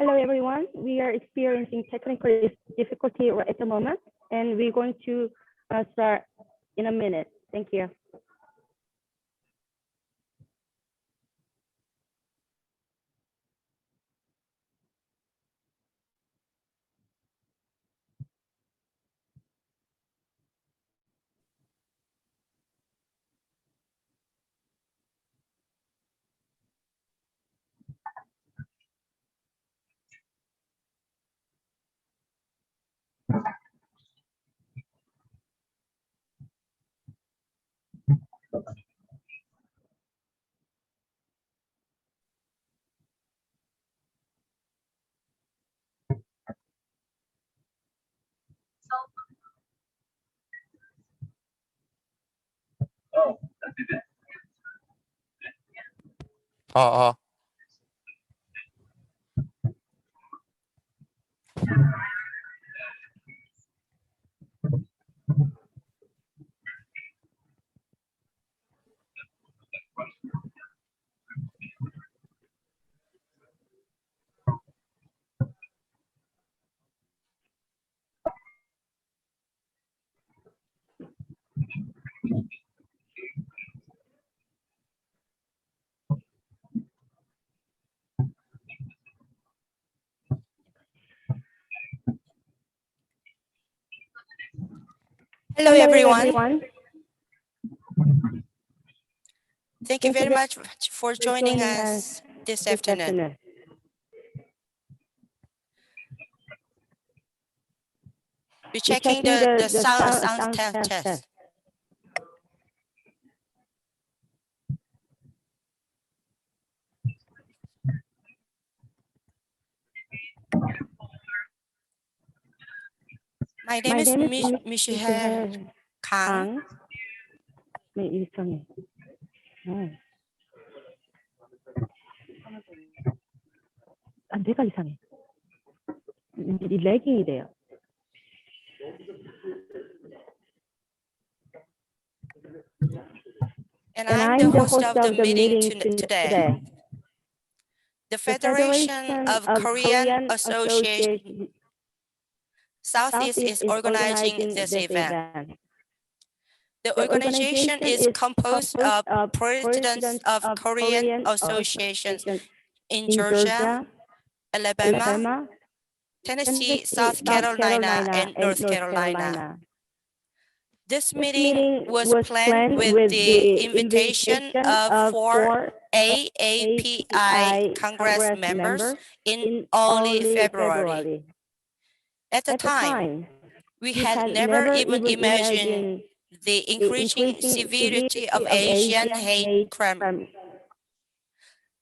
Hello, everyone. We are experiencing technical difficulty right at the moment, and we're going to start in a minute. Thank you. Hello, everyone. Thank you very much for joining us this afternoon. We're checking the sound test. My name is Michelle Kang. 네, 일정해. 내가 이상해. 이 렉이 돼요. And I'm the host of the meeting today. The Federation of Korean Association Southeast is organizing this event. The organization is composed of presidents of Korean associations in Georgia, Alabama, Tennessee, South Carolina, and North Carolina. This meeting was planned with the invitation of 4 AAPI Congress members in early February. At the time, we had never even imagined the increasing severity of Asian hate crime,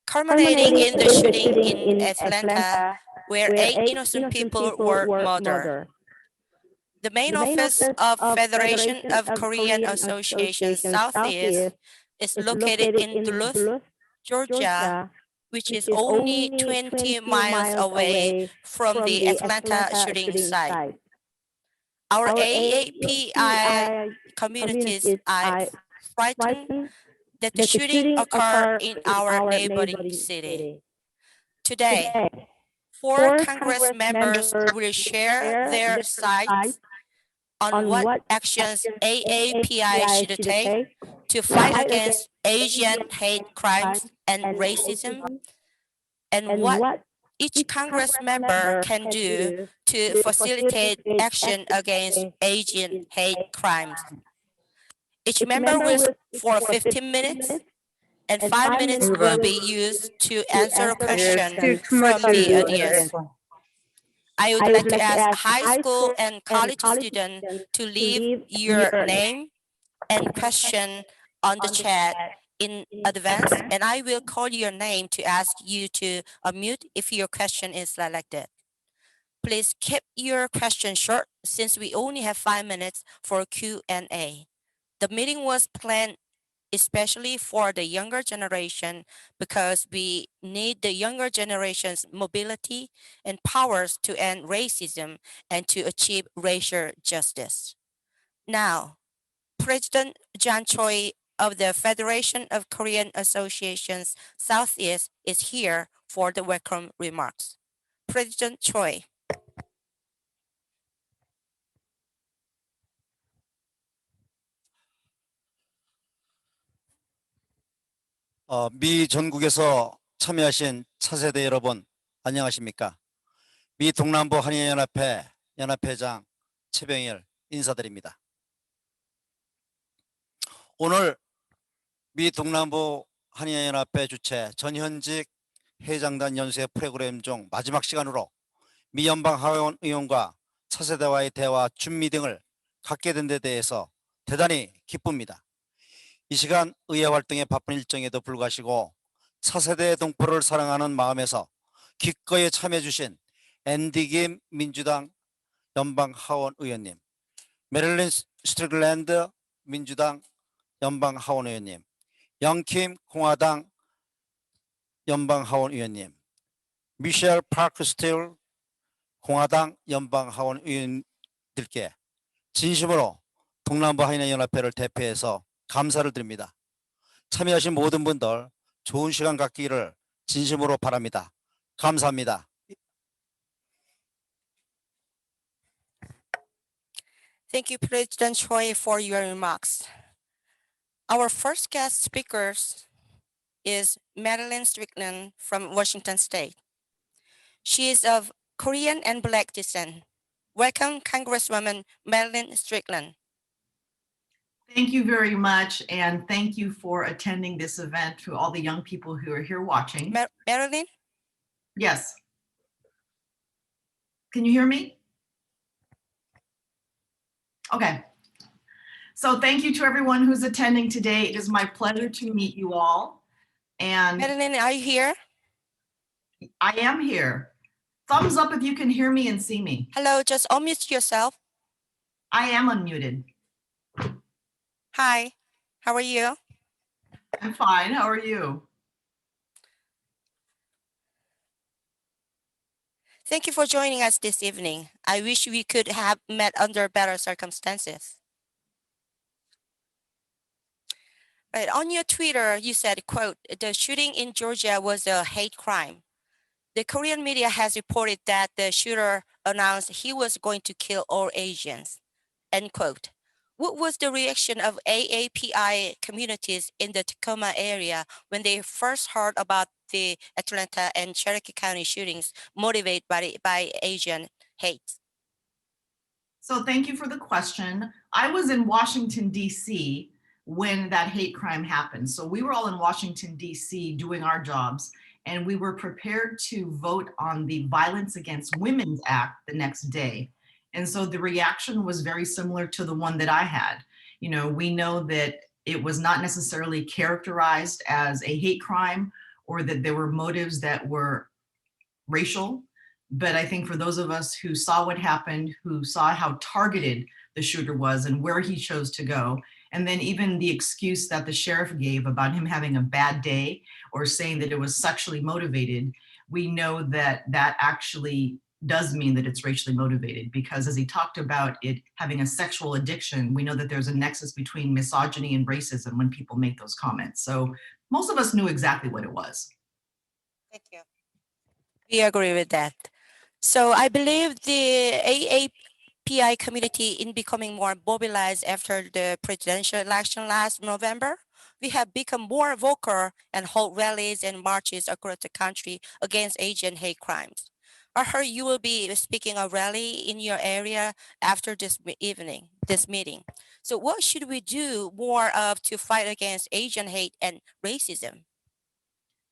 culminating in the shooting in Atlanta, where 8 innocent people were murdered. The main office of Federation of Korean Associations Southeast is located in Duluth, Georgia, which is only 20 miles away from the Atlanta shooting site. Our AAPI communities are frightened that the shooting occurred in our neighboring city. Today, 4 Congress members will share their sides on what actions AAPI should take to fight against Asian hate crimes and racism, and what each Congress member can do to facilitate action against Asian hate crimes. Each member will speak for 15 minutes, and 5 minutes will be used to answer questions from the audience. I would like to ask high school and college students to leave your name and question on the chat in advance, and I will call your name to ask you to unmute if your question is selected. Please keep your question short since we only have 5 minutes for Q&A. The meeting was planned especially for the younger generation because we need the younger generation's mobility and powers to end racism and to achieve racial justice. Now, President John Choi of the Federation of Korean Associations Southeast is here for the welcome remarks. President Choi. 미 전국에서 참여하신 차세대 여러분, 안녕하십니까? 미 동남부 한인연합회 연합회장 최병일 인사드립니다. 오늘 미 동남부 한인연합회 주최 전현직 회장단 연수회 프로그램 중 마지막 시간으로 미 연방하원의원과 차세대와의 대화 준미팅을 갖게 된 데 대해서 대단히 기쁩니다. 이 시간 의회 활동에 바쁜 일정에도 불구하시고 차세대 동포를 사랑하는 마음에서 기꺼이 참여해 주신 앤디 김 민주당 연방하원의원님, 메릴린 스트릭랜드 민주당 연방하원의원님, 영킴 공화당 연방하원의원님, 미셸 파크 스틸 공화당 연방하원의원들께 진심으로 동남부 한인연합회를 대표해서 감사를 드립니다. 참여하신 모든 분들 좋은 시간 갖기를 진심으로 바랍니다. 감사합니다. Thank you, President Choi, for your remarks. Our first guest speaker is Madeline Strickland from Washington State. She is of Korean and Black descent. Welcome, Congresswoman Madeline Strickland. Thank you very much, and thank you for attending this event to all the young people who are here watching. Madeline? Yes. Can you hear me? Okay. So thank you to everyone who's attending today. It is my pleasure to meet you all. And Madeline, are you here? I am here. Thumbs up if you can hear me and see me. Hello, just unmute yourself. I am unmuted. Hi, how are you? I'm fine. How are you? Thank you for joining us this evening. I wish we could have met under better circumstances. Right, on your Twitter, you said, quote, "The shooting in Georgia was a hate crime." The Korean media has reported that the shooter announced he was going to kill all Asians, end quote. What was the reaction of AAPI communities in the Tacoma area when they first heard about the Atlanta and Cherokee County shootings motivated by Asian hate? So thank you for the question. I was in Washington, D.C. when that hate crime happened. So we were all in Washington, D.C. doing our jobs, and we were prepared to vote on the Violence Against Women's Act the next day. And so the reaction was very similar to the one that I had. You know, we know that it was not necessarily characterized as a hate crime or that there were motives that were racial. But I think for those of us who saw what happened, who saw how targeted the shooter was and where he chose to go, and then even the excuse that the sheriff gave about him having a bad day or saying that it was sexually motivated, we know that that actually does mean that it's racially motivated, because as he talked about it having a sexual addiction, we know that there's a nexus between misogyny and racism when people make those comments. So most of us knew exactly what it was. Thank you. We agree with that. So I believe the AAPI community in becoming more mobilized after the presidential election last November. We have become more vocal and hold rallies and marches across the country against Asian hate crimes. I heard you will be speaking a rally in your area after this meeting. So what should we do more of to fight against Asian hate and racism?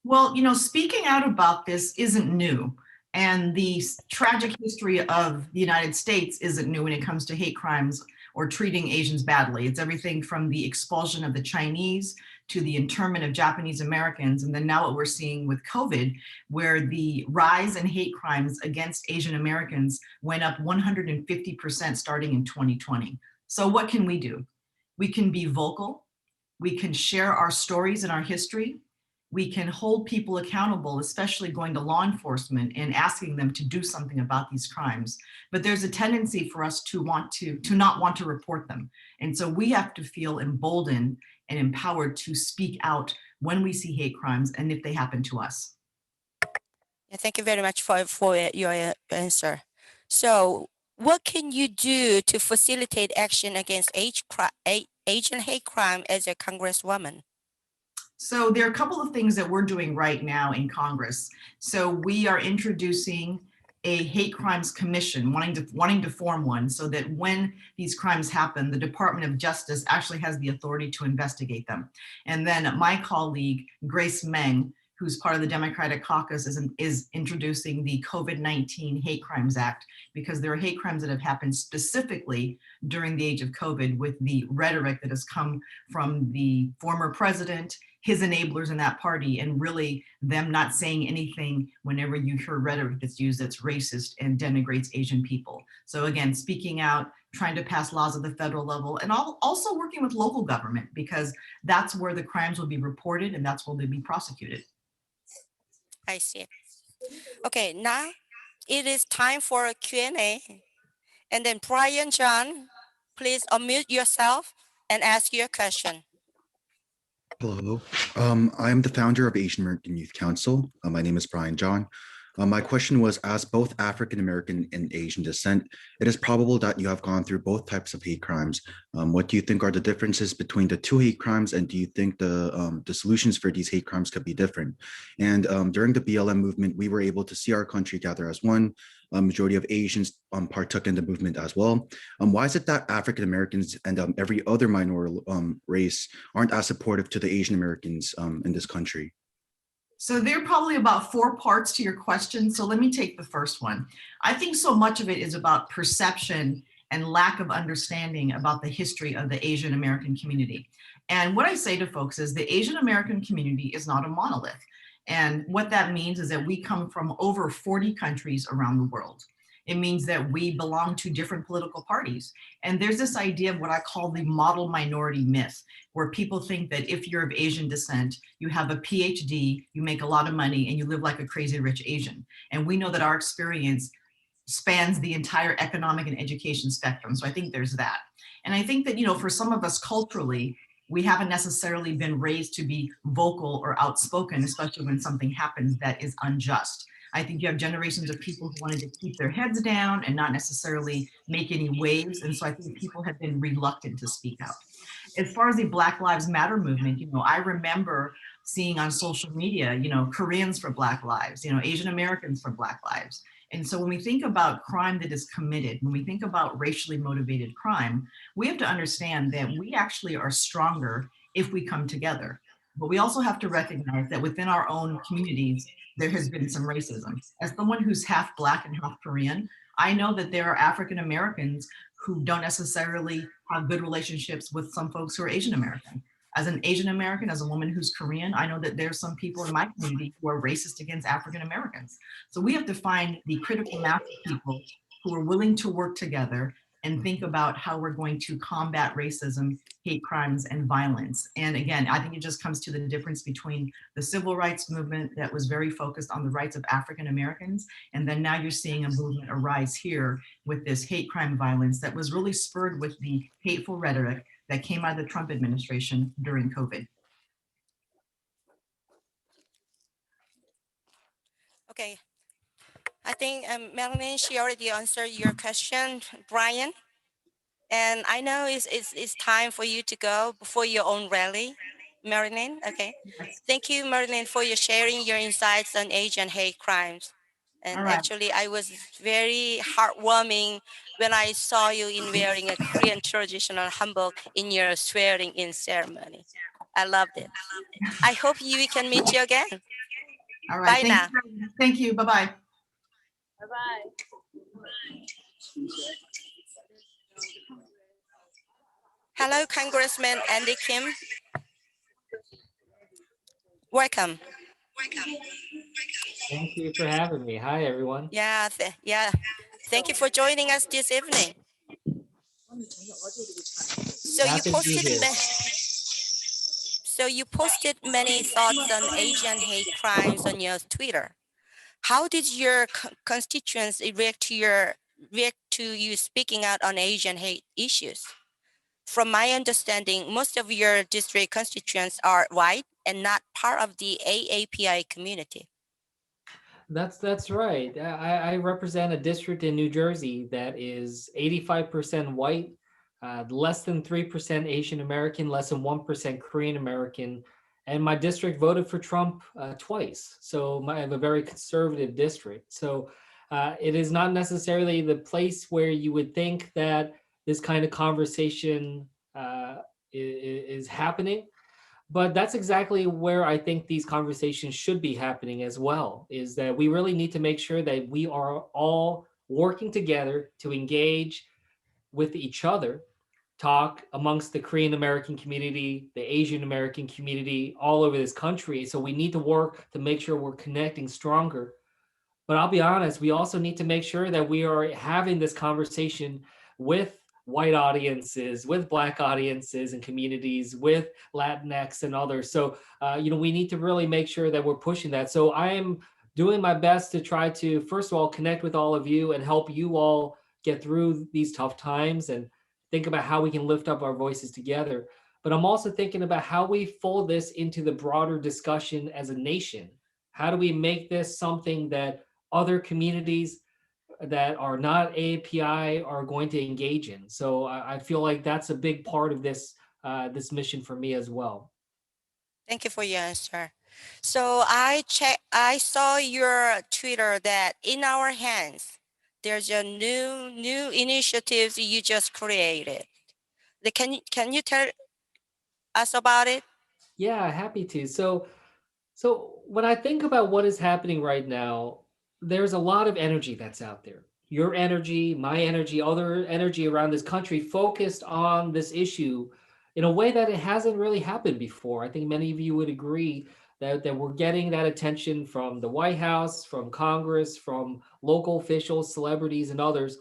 Well, you know, speaking out about this isn't new. And the tragic history of the United States isn't new when it comes to hate crimes or treating Asians badly. It's everything from the expulsion of the Chinese to the internment of Japanese Americans. And then now what we're seeing with COVID, where the rise in hate crimes against Asian Americans went up 150% starting in 2020. So what can we do? We can be vocal. We can share our stories and our history. We can hold people accountable, especially going to law enforcement and asking them to do something about these crimes. But there's a tendency for us to not want to report them. And so we have to feel emboldened and empowered to speak out when we see hate crimes and if they happen to us. Yeah, thank you very much for your answer. So what can you do to facilitate action against Asian hate crime as a congresswoman? So there are a couple of things that we're doing right now in Congress. So we are introducing a hate crimes commission, wanting to form one so that when these crimes happen, the Department of Justice actually has the authority to investigate them. And then my colleague, Grace Meng, who's part of the Democratic caucus, is introducing the COVID-19 Hate Crimes Act, because there are hate crimes that have happened specifically during the age of COVID with the rhetoric that has come from the former president, his enablers in that party, and really them not saying anything whenever you hear rhetoric that's used that's racist and denigrates Asian people. So again, speaking out, trying to pass laws at the federal level, and also working with local government, because that's where the crimes will be reported and that's where they'll be prosecuted. I see. Okay, now it is time for a Q&A. And then Brian John, please unmute yourself and ask your question. Hello, I am the founder of Asian American Youth Council. My name is Brian John. My question was, as both African American and Asian descent, it is probable that you have gone through both types of hate crimes. What do you think are the differences between the two hate crimes, and do you think the solutions for these hate crimes could be different? And during the BLM movement, we were able to see our country gather as one. A majority of Asians partook in the movement as well. Why is it that African Americans and every other minority race aren't as supportive to the Asian Americans in this country? So there are probably about 4 parts to your question. So let me take the first one. I think so much of it is about perception and lack of understanding about the history of the Asian American community. And what I say to folks is the Asian American community is not a monolith. And what that means is that we come from over 40 countries around the world. It means that we belong to different political parties. And there's this idea of what I call the model minority myth, where people think that if you're of Asian descent, you have a PhD, you make a lot of money, and you live like a crazy rich Asian. And we know that our experience spans the entire economic and education spectrum. So I think there's that. And I think that, you know, for some of us culturally, we haven't necessarily been raised to be vocal or outspoken, especially when something happens that is unjust. I think you have generations of people who wanted to keep their heads down and not necessarily make any waves. And so I think people have been reluctant to speak out. As far as the Black Lives Matter movement, you know, I remember seeing on social media, you know, Koreans for Black lives, you know, Asian Americans for Black lives. And so when we think about crime that is committed, when we think about racially motivated crime, we have to understand that we actually are stronger if we come together. But we also have to recognize that within our own communities, there has been some racism. As someone who's half Black and half Korean, I know that there are African Americans who don't necessarily have good relationships with some folks who are Asian American. As an Asian American, as a woman who's Korean, I know that there's some people in my community who are racist against African Americans. So we have to find the critical mass of people who are willing to work together and think about how we're going to combat racism, hate crimes, and violence. And again, I think it just comes to the difference between the civil rights movement that was very focused on the rights of African Americans, and then now you're seeing a movement arise here with this hate crime violence that was really spurred with the hateful rhetoric that came out of the Trump administration during COVID. Okay, I think Melanie, she already answered your question, Brian. And I know it's time for you to go before your own rally, Marilyn. Okay. Thank you, Marilyn, for your sharing your insights on Asian hate crimes. And All right. actually, I was very heartwarming when I saw you in wearing a Korean traditional hanbok in your swearing-in ceremony. I loved it. I hope we can meet you again. All right. Bye now. Thank you. Bye-bye. Bye-bye. Hello, Congressman Andy Kim. Welcome. Thank you for having me. Hi, everyone. Yeah. Thank you for joining us this evening. So you posted many thoughts on Asian hate crimes on your Twitter. How did your constituents react to you speaking out on Asian hate issues? From my understanding, most of your district constituents are white and not part of the AAPI community. That's right. I represent a district in New Jersey that is 85% white, less than 3% Asian American, less than 1% Korean American. And my district voted for Trump twice. So I have a very conservative district. So it is not necessarily the place where you would think that this kind of conversation is happening. But that's exactly where I think these conversations should be happening as well, is that we really need to make sure that we are all working together to engage with each other, talk amongst the Korean American community, the Asian American community, all over this country. So we need to work to make sure we're connecting stronger. But I'll be honest, we also need to make sure that we are having this conversation with white audiences, with Black audiences and communities, with Latinx and others. So, we need to really make sure that we're pushing that. So I am doing my best to try to, first of all, connect with all of you and help you all get through these tough times and think about how we can lift up our voices together. But I'm also thinking about how we fold this into the broader discussion as a nation. How do we make this something that other communities that are not AAPI are going to engage in? So I feel like that's a big part of this mission for me as well. Thank you for your answer. So I saw your Twitter that in our hands, there's a new initiative you just created. Can you tell us about it? Yeah, happy to. So when I think about what is happening right now, there's a lot of energy that's out there. Your energy, my energy, other energy around this country focused on this issue in a way that it hasn't really happened before. I think many of you would agree that we're getting that attention from the White House, from Congress, from local officials, celebrities, and others.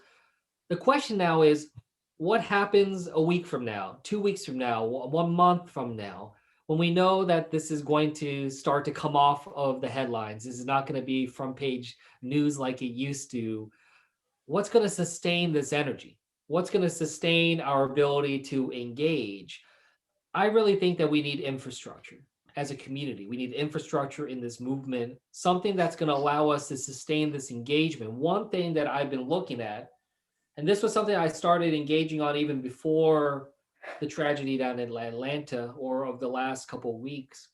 The question now is, what happens a week from now, 2 weeks from now, 1 month from now, when we know that this is going to start to come off of the headlines? This is not going to be front page news like it used to. What's going to sustain this energy? What's going to sustain our ability to engage? I really think that we need infrastructure as a community. We need infrastructure in this movement, something that's going to allow us to sustain this engagement. One thing that I've been looking at, and this was something I started engaging on even before the tragedy down in Atlanta or of the last couple of weeks.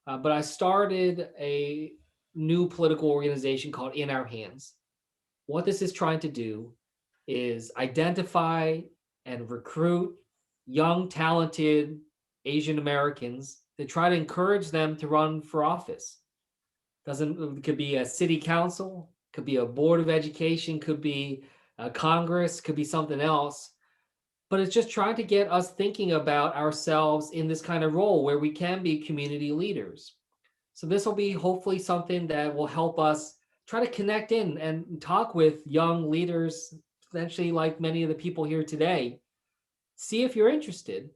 But I started a new political organization called In Our Hands. What this is trying to do is identify and recruit young, talented Asian Americans to try to encourage them to run for office. It could be a city council, could be a board of education, could be Congress, could be something else. But it's just trying to get us thinking about ourselves in this kind of role where we can be community leaders. So this will be hopefully something that will help us try to connect in and talk with young leaders, essentially like many of the people here today. See if you're interested.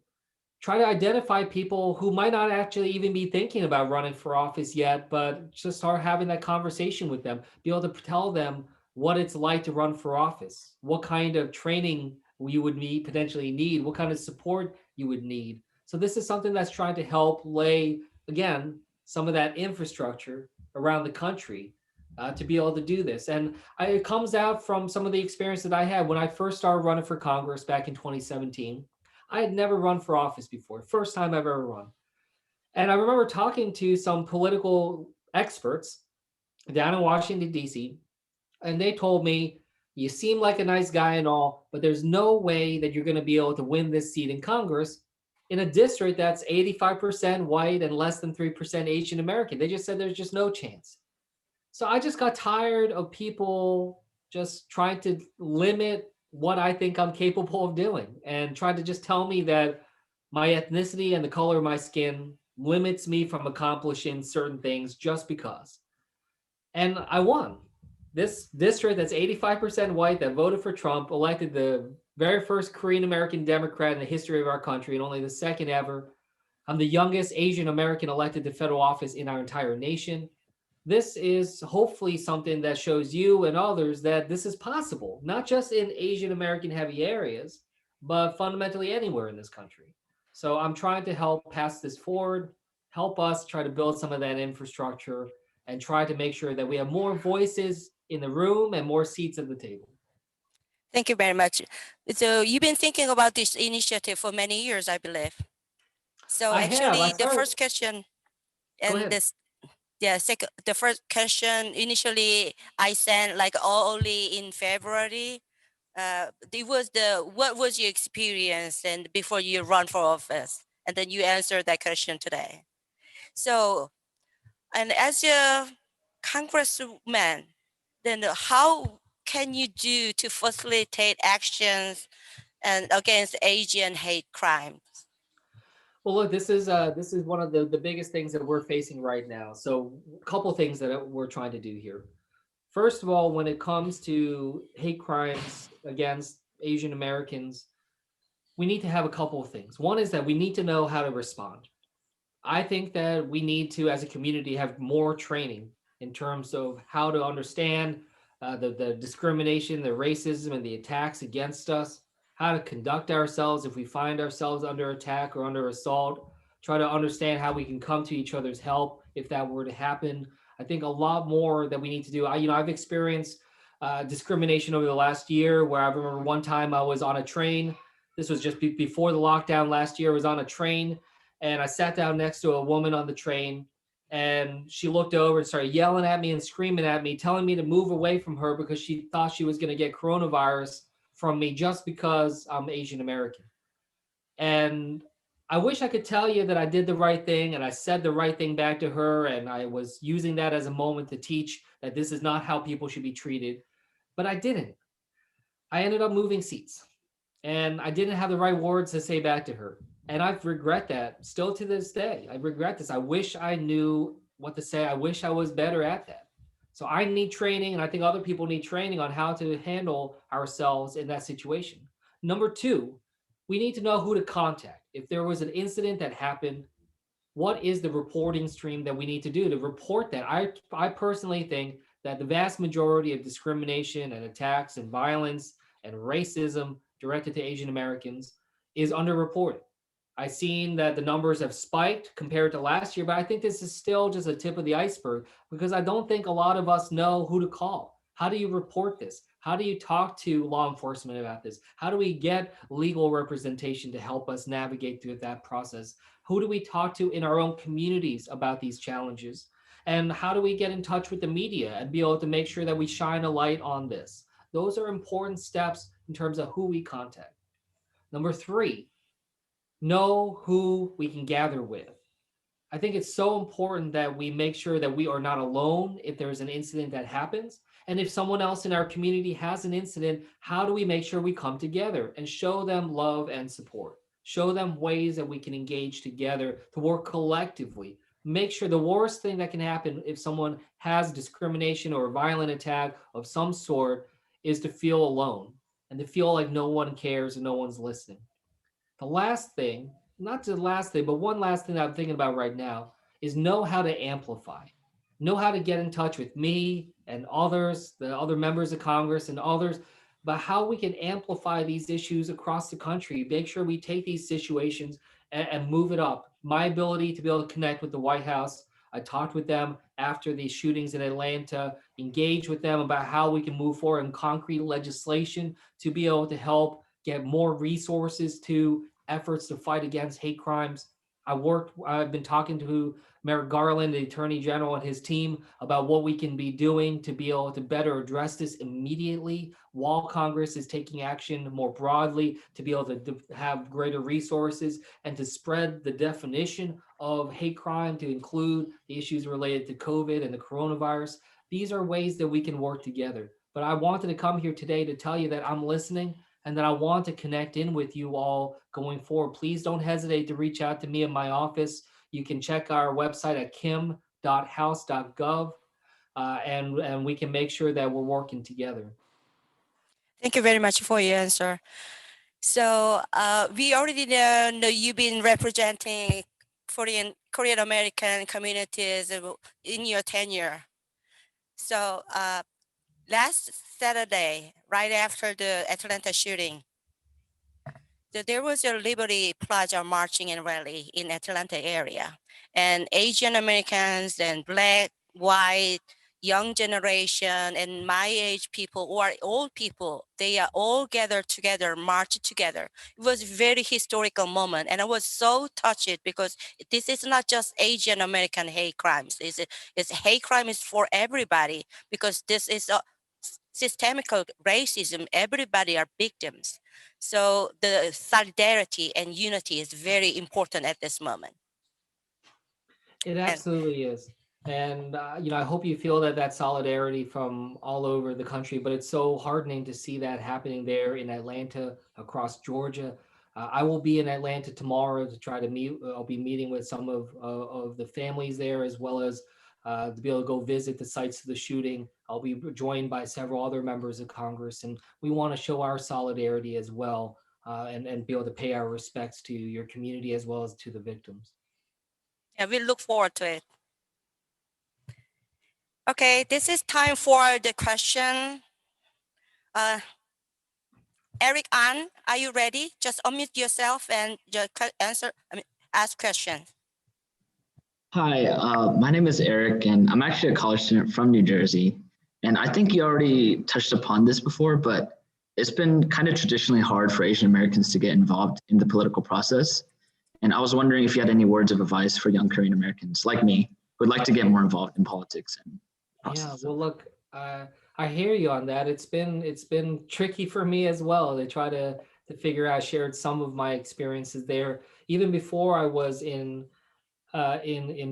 Try to identify people who might not actually even be thinking about running for office yet, but just start having that conversation with them. Be able to tell them what it's like to run for office, what kind of training you would potentially need, what kind of support you would need. So this is something that's trying to help lay, again, some of that infrastructure around the country to be able to do this. And it comes out from some of the experience that I had when I first started running for Congress back in 2017. I had never run for office before, first time I've ever run. And I remember talking to some political experts down in Washington, D.C., and they told me, you seem like a nice guy and all, but there's no way that you're going to be able to win this seat in Congress in a district that's 85% white and less than 3% Asian American. They just said there's just no chance. So I just got tired of people just trying to limit what I think I'm capable of doing and trying to just tell me that my ethnicity and the color of my skin limits me from accomplishing certain things just because. And I won. This district that's 85% white that voted for Trump elected the very first Korean American Democrat in the history of our country and only the second ever. I'm the youngest Asian American elected to federal office in our entire nation. This is hopefully something that shows you and others that this is possible, not just in Asian American heavy areas, but fundamentally anywhere in this country. So I'm trying to help pass this forward, help us try to build some of that infrastructure and try to make sure that we have more voices in the room and more seats at the table. Thank you very much. So you've been thinking about this initiative for many years, I believe. So I have. actually, I the started- first question Go and ahead. this, yeah, the first question initially I sent like only in February. It was what was your experience and before you run for office, and then you answered that question today. So, and as a congressman, then how can you do to facilitate actions and against Asian hate crime? Well, look, this is one of the biggest things that we're facing right now. So a couple things that we're trying to do here. First of all, when it comes to hate crimes against Asian Americans, we need to have a couple of things. One is that we need to know how to respond. I think that we need to, as a community, have more training in terms of how to understand the discrimination, the racism, and the attacks against us, how to conduct ourselves if we find ourselves under attack or under assault, try to understand how we can come to each other's help if that were to happen. I think a lot more that we need to do. I've experienced discrimination over the last year where I remember one time I was on a train. This was just before the lockdown last year. I was on a train and I sat down next to a woman on the train and she looked over and started yelling at me and screaming at me, telling me to move away from her because she thought she was going to get coronavirus from me just because I'm Asian American. And I wish I could tell you that I did the right thing and I said the right thing back to her and I was using that as a moment to teach that this is not how people should be treated, but I didn't. I ended up moving seats and I didn't have the right words to say back to her. And I regret that still to this day. I regret this. I wish I knew what to say. I wish I was better at that. So I need training, and I think other people need training on how to handle ourselves in that situation. Number two, we need to know who to contact. If there was an incident that happened, what is the reporting stream that we need to do to report that? I personally think that the vast majority of discrimination and attacks and violence and racism directed to Asian Americans is underreported. I've seen that the numbers have spiked compared to last year, but I think this is still just a tip of the iceberg because I don't think a lot of us know who to call. How do you report this? How do you talk to law enforcement about this? How do we get legal representation to help us navigate through that process? Who do we talk to in our own communities about these challenges? And how do we get in touch with the media and be able to make sure that we shine a light on this? Those are important steps in terms of who we contact. Number three, know who we can gather with. I think it's so important that we make sure that we are not alone if there's an incident that happens. And if someone else in our community has an incident, how do we make sure we come together and show them love and support? Show them ways that we can engage together to work collectively. Make sure the worst thing that can happen if someone has discrimination or a violent attack of some sort is to feel alone and to feel like no one cares and no one's listening. The last thing, not the last thing, but one last thing that I'm thinking about right now is know how to amplify. Know how to get in touch with me and others, the other members of Congress and others, about how we can amplify these issues across the country. Make sure we take these situations and move it up. My ability to be able to connect with the White House, I talked with them after these shootings in Atlanta, engage with them about how we can move forward in concrete legislation to be able to help get more resources to efforts to fight against hate crimes. I've been talking to Merrick Garland, the Attorney General, and his team about what we can be doing to be able to better address this immediately while Congress is taking action more broadly to be able to have greater resources and to spread the definition of hate crime to include the issues related to COVID and the coronavirus. These are ways that we can work together. But I wanted to come here today to tell you that I'm listening and that I want to connect in with you all going forward. Please don't hesitate to reach out to me in my office. You can check our website at kim.house.gov, and we can make sure that we're working together. Thank you very much for your answer. So we already know you've been representing Korean American communities in your tenure. So last Saturday, right after the Atlanta shooting, there was a Liberty Plaza marching and rally in Atlanta area, and Asian Americans and Black, white, young generation, and my age people or old people, they are all gathered together, marched together. It was a very historical moment, and I was so touched because this is not just Asian American hate crimes. It's hate crime is for everybody because this is a systemic racism. Everybody are victims. So the solidarity and unity is very important at this moment. It absolutely is. And, I hope you feel that solidarity from all over the country, but it's so heartening to see that happening there in Atlanta, across Georgia. I will be in Atlanta tomorrow to try to meet. I'll be meeting with some of the families there, as well as to be able to go visit the sites of the shooting. I'll be joined by several other members of Congress, and we want to show our solidarity as well, and be able to pay our respects to your community as well as to the victims. Yeah, we look forward to it. Okay, this is time for the question. Eric An, are you ready? Just unmute yourself and just ask questions. Hi, my name is Eric, and I'm actually a college student from New Jersey. And I think you already touched upon this before, but it's been kind of traditionally hard for Asian Americans to get involved in the political process. And I was wondering if you had any words of advice for young Korean Americans like me who would like to get more involved in politics and process. Yeah, well, look, I hear you on that. It's been tricky for me as well to try to figure out. I shared some of my experiences there. Even before I was in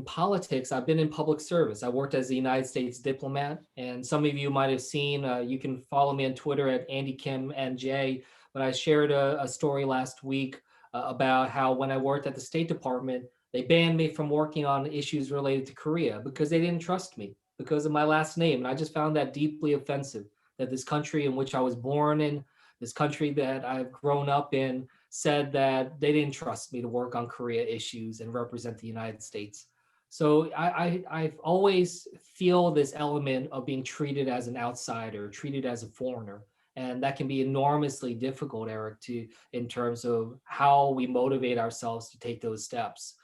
politics, I've been in public service. I worked as a United States diplomat, and some of you might have seen. You can follow me on Twitter at AndyKimNJ. But I shared a story last week about how when I worked at the State Department, they banned me from working on issues related to Korea because they didn't trust me because of my last name. And I just found that deeply offensive, that this country in which I was born in, this country that I've grown up in, said that they didn't trust me to work on Korea issues and represent the United States. So I've always feel this element of being treated as an outsider, treated as a foreigner. And that can be enormously difficult, Eric, in terms of how we motivate ourselves to take those steps.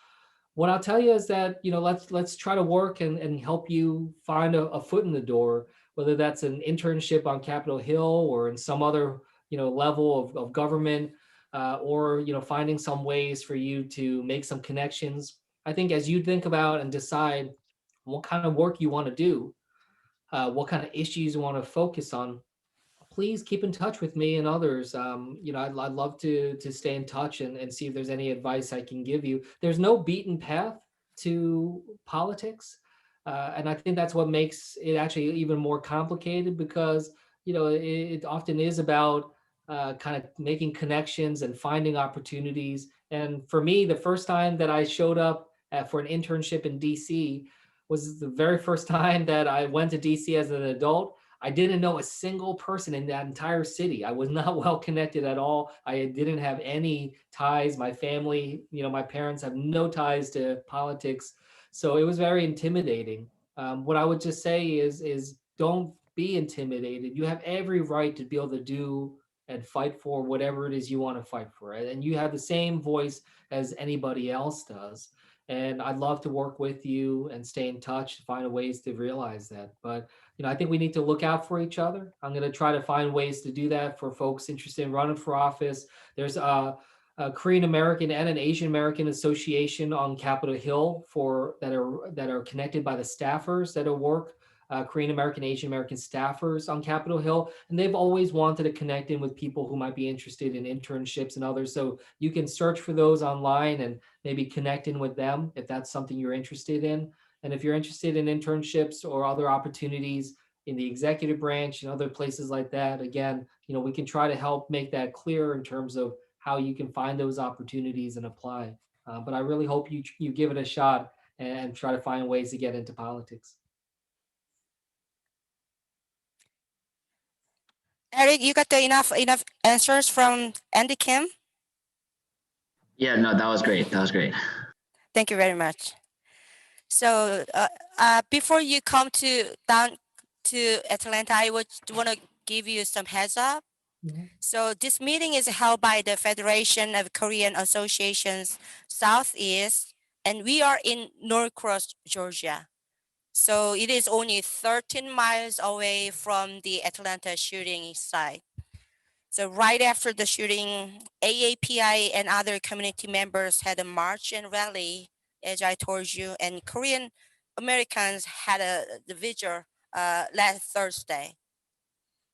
What I'll tell you is that, let's try to work and help you find a foot in the door, whether that's an internship on Capitol Hill or in some other, level of government, or, finding some ways for you to make some connections. I think as you think about and decide what kind of work you want to do, what kind of issues you want to focus on, please keep in touch with me and others. I'd love to stay in touch and see if there's any advice I can give you. There's no beaten path to politics. And I think that's what makes it actually even more complicated because, it often is about kind of making connections and finding opportunities. And for me, the first time that I showed up for an internship in DC was the very first time that I went to DC as an adult. I didn't know a single person in that entire city. I was not well connected at all. I didn't have any ties. My family, my parents have no ties to politics. So it was very intimidating. What I would just say is don't be intimidated. You have every right to be able to do and fight for whatever it is you want to fight for. And you have the same voice as anybody else does. And I'd love to work with you and stay in touch to find ways to realize that. But I think we need to look out for each other. I'm going to try to find ways to do that for folks interested in running for office. There's a Korean American and an Asian American association on Capitol Hill that are connected by the staffers that work. Korean American, Asian American staffers on Capitol Hill, and they've always wanted to connect in with people who might be interested in internships and others. So you can search for those online and maybe connect in with them if that's something you're interested in. And if you're interested in internships or other opportunities in the executive branch and other places like that, again, we can try to help make that clear in terms of how you can find those opportunities and apply. But I really hope you give it a shot and try to find ways to get into politics. Eric, you got enough answers from Andy Kim? Yeah, no, that was great. That was great. Thank you very much. So before you come down to Atlanta, I would want to give you some heads up. Mm-hmm. So this meeting is held by the Federation of Korean Associations Southeast, and we are in Norcross, Georgia. So it is only 13 miles away from the Atlanta shooting site. So right after the shooting, AAPI and other community members had a march and rally, as I told you, and Korean Americans had the vigil last Thursday.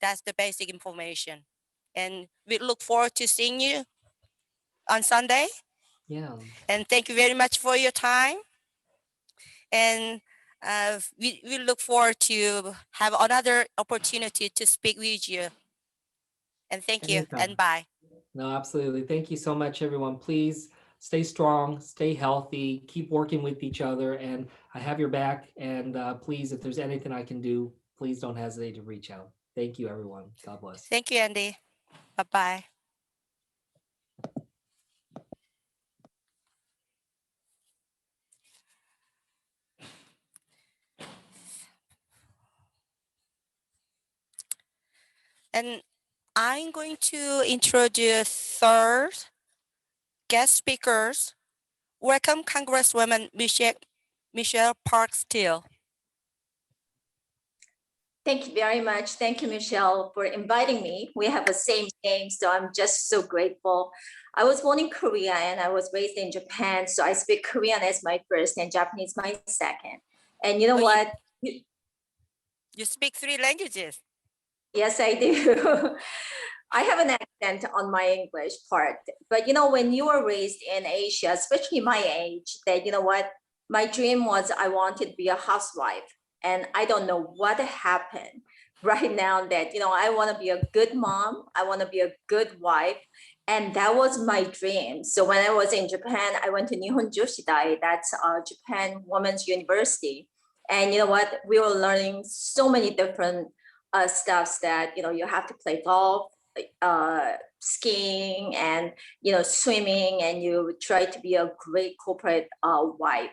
That's the basic information. And we look forward to seeing you on Sunday. Yeah. And thank you very much for your time. And we look forward to have another opportunity to speak with you. And thank you Anytime. and bye. No, absolutely. Thank you so much, everyone. Please stay strong, stay healthy, keep working with each other, and I have your back. And please, if there's anything I can do, please don't hesitate to reach out. Thank you, everyone. God bless. Thank you, Andy. Bye-bye. And I'm going to introduce third guest speakers. Welcome, Congresswoman Michelle Park Steele. Thank you very much. Thank you, Michelle, for inviting me. We have the same name, so I'm just so grateful. I was born in Korea and I was raised in Japan, so I speak Korean as my first and Japanese my second. And you know what? You speak 3 languages. Yes, I do. I have an accent on my English part, but you know, when you were raised in Asia, especially my age, that you know what, my dream was I wanted to be a housewife, and I don't know what happened right now that, you know, I want to be a good mom, I want to be a good wife, and that was my dream. So when I was in Japan, I went to Nihon Joshidai, that's Japan Women's University, and you know what, we were learning so many different stuffs that, you know, you have to play golf, skiing, and you know, swimming, and you try to be a great corporate wife.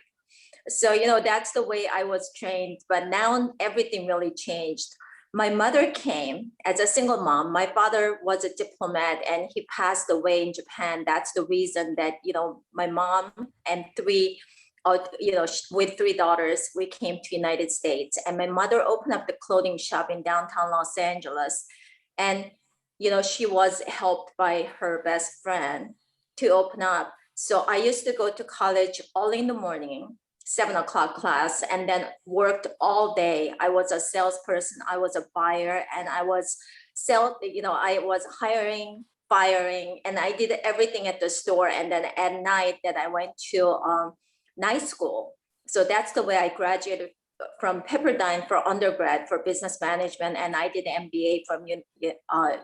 So you know, that's the way I was trained. But now everything really changed. My mother came as a single mom. My father was a diplomat and he passed away in Japan. That's the reason that, you know, my mom and with 3 daughters, we came to United States, and my mother opened up the clothing shop in downtown Los Angeles. And, you know, she was helped by her best friend to open up. So I used to go to college early in the morning, 7 o'clock class, and then worked all day. I was a salesperson, I was a buyer, and I was I was hiring, firing, and I did everything at the store. And then at night that I went to night school. So that's the way I graduated from Pepperdine for undergrad for business management, and I did an MBA from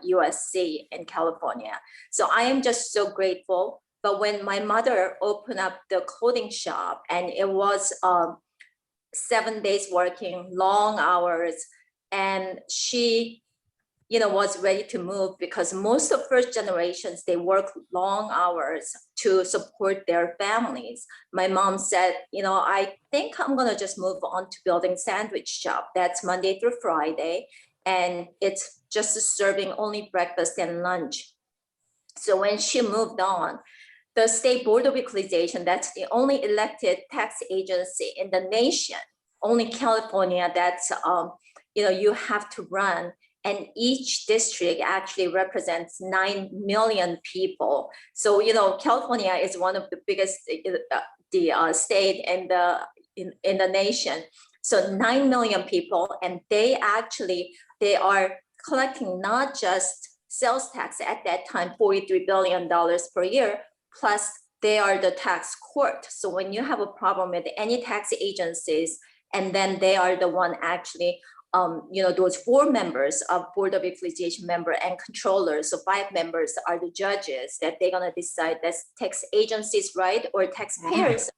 USC in California. So I am just so grateful. But when my mother opened up the clothing shop, and it was 7 days working, long hours, and she, you know, was ready to move, because most of first generations, they work long hours to support their families. My mom said, you know, I think I'm gonna just move on to building sandwich shop. That's Monday through Friday, and it's just serving only breakfast and lunch. So when she moved on, the State Board of Equalization, that's the only elected tax agency in the nation, only California, that's, you know, you have to run. And each district actually represents 9 million people. So, you know, California is one of the biggest state in the nation. So 9 million people, and they are collecting not just sales tax at that time, $43 billion per year, plus they are the tax court. So when you have a problem with any tax agencies, and then they are the one actually, you know, those 4 members of Board of Equalization member and controllers, so 5 members are the judges that they're gonna decide that's tax agencies right or taxpayers.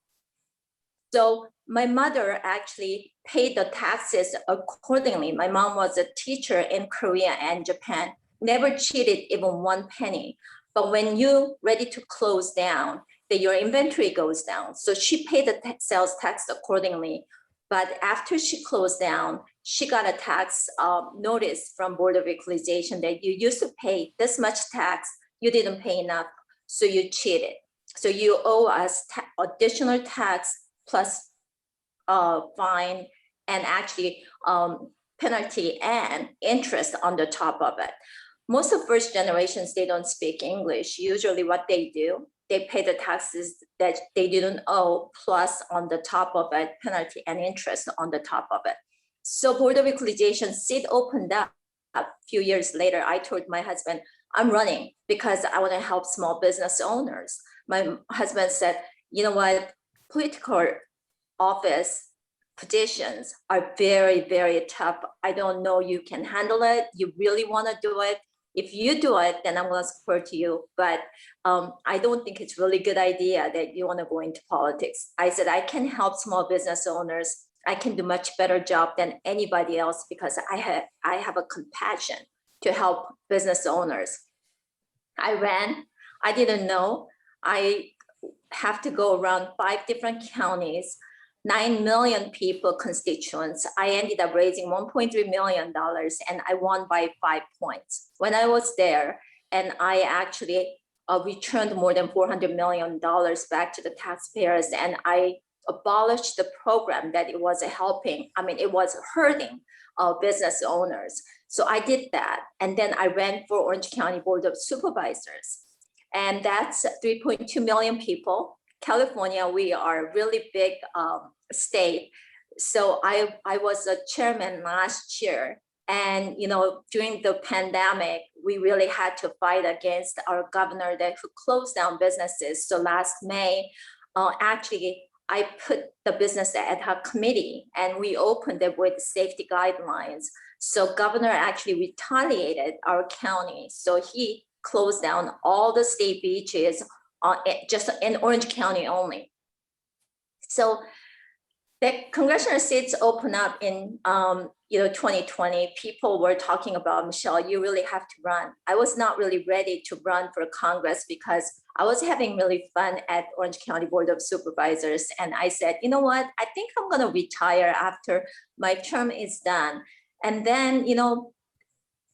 So my mother actually paid the taxes accordingly. My mom was a teacher in Korea and Japan, never cheated even 1 penny. But when you're ready to close down, that your inventory goes down. So she paid the sales tax accordingly. But after she closed down, she got a tax notice from Board of Equalization that you used to pay this much tax, you didn't pay enough, so you cheated. So you owe us additional tax plus fine and actually penalty and interest on the top of it. Most of first generations, they don't speak English. Usually what they do, they pay the taxes that they didn't owe, plus on the top of it, penalty and interest on the top of it. So Board of Equalization seat opened up a few years later. I told my husband, I'm running because I want to help small business owners. My husband said, you know what, political office positions are very, very tough. I don't know you can handle it. You really want to do it. If you do it, then I'm going to support you. But I don't think it's really good idea that you want to go into politics. I said, I can help small business owners. I can do much better job than anybody else because I have a compassion to help business owners. I ran. I didn't know. I have to go around 5 different counties, 9 million people, constituents. I ended up raising $1.3 million and I won by 5 points. When I was there, and I actually returned more than $400 million back to the taxpayers, and I abolished the program that it was helping, it was hurting business owners. So I did that. And then I ran for Orange County Board of Supervisors. And that's 3.2 million people. California, we are a really big state. So I was a chairman last year. And during the pandemic, we really had to fight against our governor who closed down businesses. So last May, actually, I put the business ad hoc committee and we opened it with safety guidelines. So governor actually retaliated our county. So he closed down all the state beaches just in Orange County only. So the congressional seats open up in 2020. People were talking about, Michelle, you really have to run. I was not really ready to run for Congress because I was having really fun at Orange County Board of Supervisors. And I said, you know what, I think I'm gonna retire after my term is done. And then,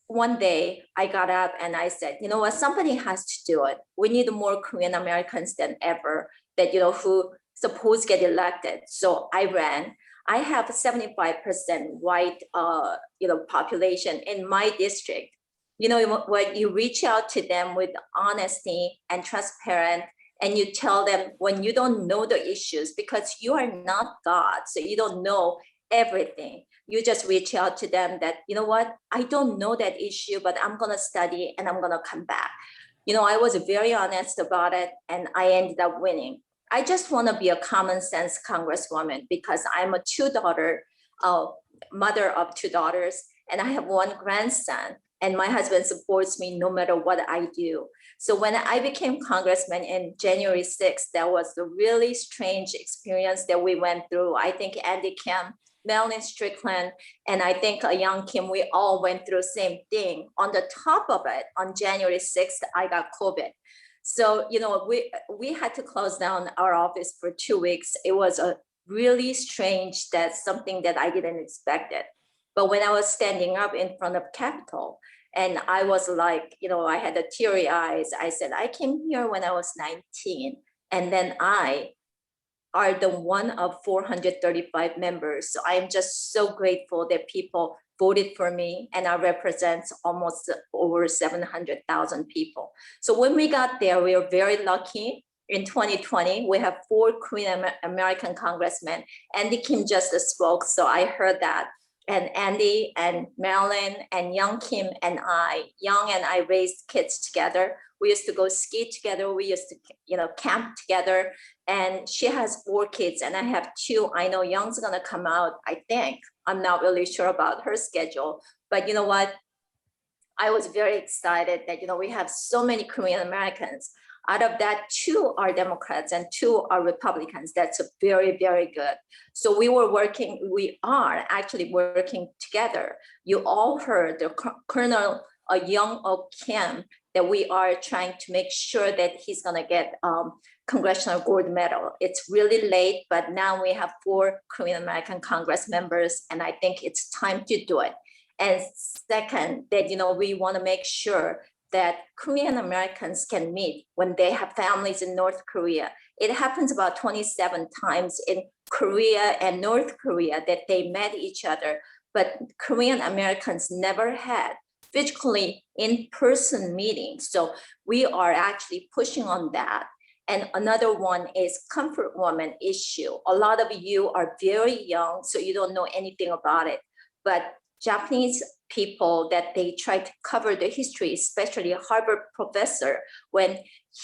one day I got up and I said, you know what, somebody has to do it. We need more Korean Americans than ever that, who suppose get elected. So I ran. I have 75% white, population in my district. When you reach out to them with honesty and transparent, and you tell them when you don't know the issues, because you are not God, so you don't know everything. You just reach out to them that, you know what, I don't know that issue, but I'm gonna study and I'm gonna come back. I was very honest about it and I ended up winning. I just wanna be a common sense Congresswoman because I'm a mother of 2 daughters, and I have 1 grandson, and my husband supports me no matter what I do. So when I became Congressman in January 6th, that was a really strange experience that we went through. I think Andy Kim, Marilyn Strickland, and I think Young Kim, we all went through the same thing. On the top of it, on January 6th, I got COVID. So, we had to close down our office for 2 weeks. It was a really strange, that's something that I didn't expect it. But when I was standing up in front of Capitol, and I was like, I had the teary eyes. I said, I came here when I was 19, and then I are the one of 435 members. So I am just so grateful that people voted for me, and I represent almost over 700,000 people. So when we got there, we were very lucky. In 2020, we have 4 Korean American congressmen. Andy Kim just spoke, so I heard that. And Andy and Marilyn and Young Kim and Young and I raised kids together. We used to go ski together. We used to, camp together. And she has 4 kids and I have 2. I know Young's gonna come out, I think. I'm not really sure about her schedule, but you know what? I was very excited that, we have so many Korean Americans. Out of that, 2 are Democrats and 2 are Republicans. That's very, very good. So we are actually working together. You all heard the Colonel Young Kim that we are trying to make sure that he's gonna get Congressional Gold Medal. It's really late, but now we have 4 Korean American Congress members, and I think it's time to do it. And second, that we want to make sure that Korean Americans can meet when they have families in North Korea. It happens about 27 times in Korea and North Korea that they met each other, but Korean Americans never had physically in-person meetings. So we are actually pushing on that. And another one is comfort woman issue. A lot of you are very young, so you don't know anything about it. But Japanese people that they try to cover the history, especially a Harvard professor, when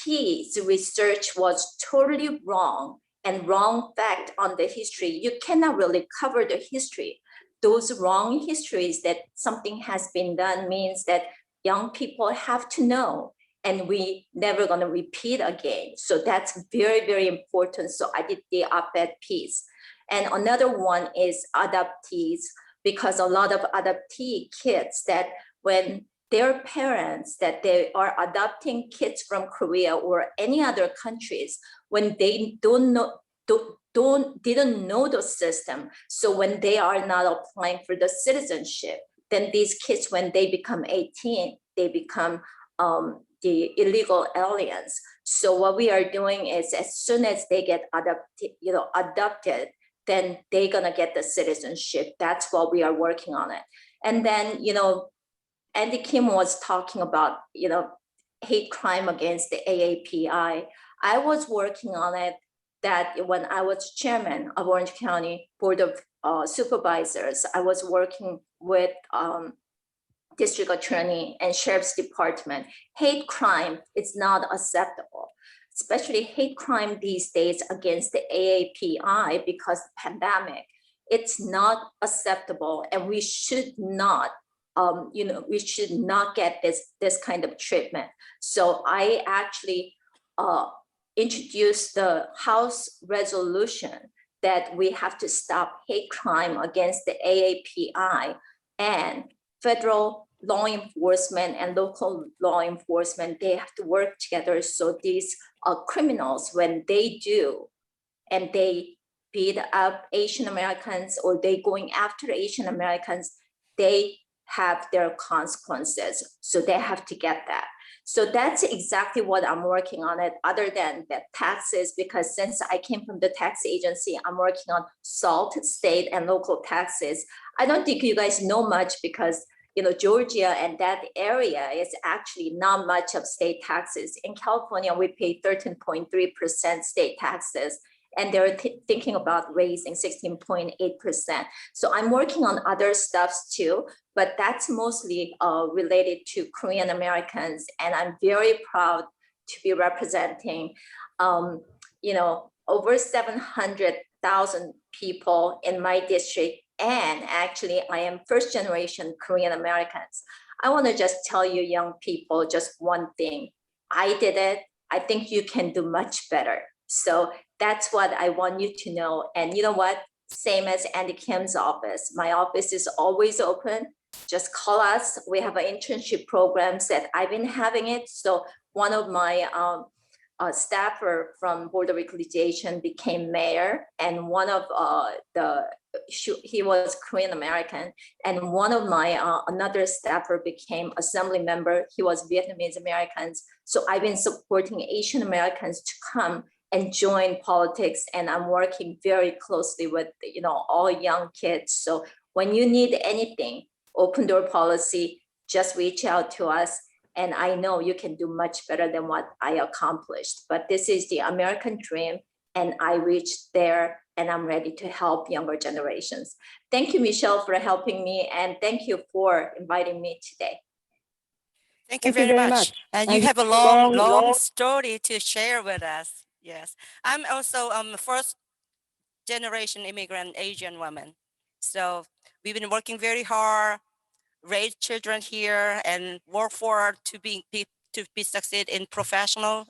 his research was totally wrong and wrong fact on the history, you cannot really cover the history. Those wrong histories that something has been done means that young people have to know, and we never going to repeat again. So that's very, very important. So I did the op-ed piece. And another one is adoptees, because a lot of adoptee kids that when their parents that they are adopting kids from Korea or any other countries, when they didn't know the system. So when they are not applying for the citizenship, then these kids, when they become 18, they become the illegal aliens. So what we are doing is as soon as they get adopted, then they're gonna get the citizenship. That's what we are working on it. And then, Andy Kim was talking about, hate crime against the AAPI. I was working on it that when I was chairman of Orange County Board of Supervisors, I was working with district attorney and sheriff's department. Hate crime is not acceptable, especially hate crime these days against the AAPI because of the pandemic. It's not acceptable, and we should not, we should not get this kind of treatment. So I actually introduced the House resolution that we have to stop hate crime against the AAPI, and federal law enforcement and local law enforcement, they have to work together. So these criminals, when they do, and they beat up Asian Americans or they going after Asian Americans, they have their consequences. So they have to get that. So that's exactly what I'm working on it, other than the taxes, because since I came from the tax agency, I'm working on SALT, state and local taxes. I don't think you guys know much because Georgia and that area is actually not much of state taxes. In California, we pay 13.3% state taxes, and they're thinking about raising 16.8%. So I'm working on other stuffs too, but that's mostly related to Korean Americans. And I'm very proud to be representing, over 700,000 people in my district. And actually, I am first generation Korean Americans. I want to just tell you young people just one thing. I did it. I think you can do much better. So that's what I want you to know. And you know what? Same as Andy Kim's office. My office is always open. Just call us. We have an internship programs that I've been having it. So one of my staffer from Board of Equalization became mayor, and one of he was Korean American, and one of my another staffer became assembly member. He was Vietnamese Americans. So I've been supporting Asian Americans to come and join politics, and I'm working very closely with all young kids. So when you need anything, open door policy, just reach out to us. And I know you can do much better than what I accomplished. But this is the American dream, and I reached there, and I'm ready to help younger generations. Thank you, Michelle, for helping me, and thank you for inviting me today. Thank you very much. And you have a long story to share with us. Yes, I'm also a first generation immigrant Asian woman. So we've been working very hard, raise children here, and work forward to be succeed in professional.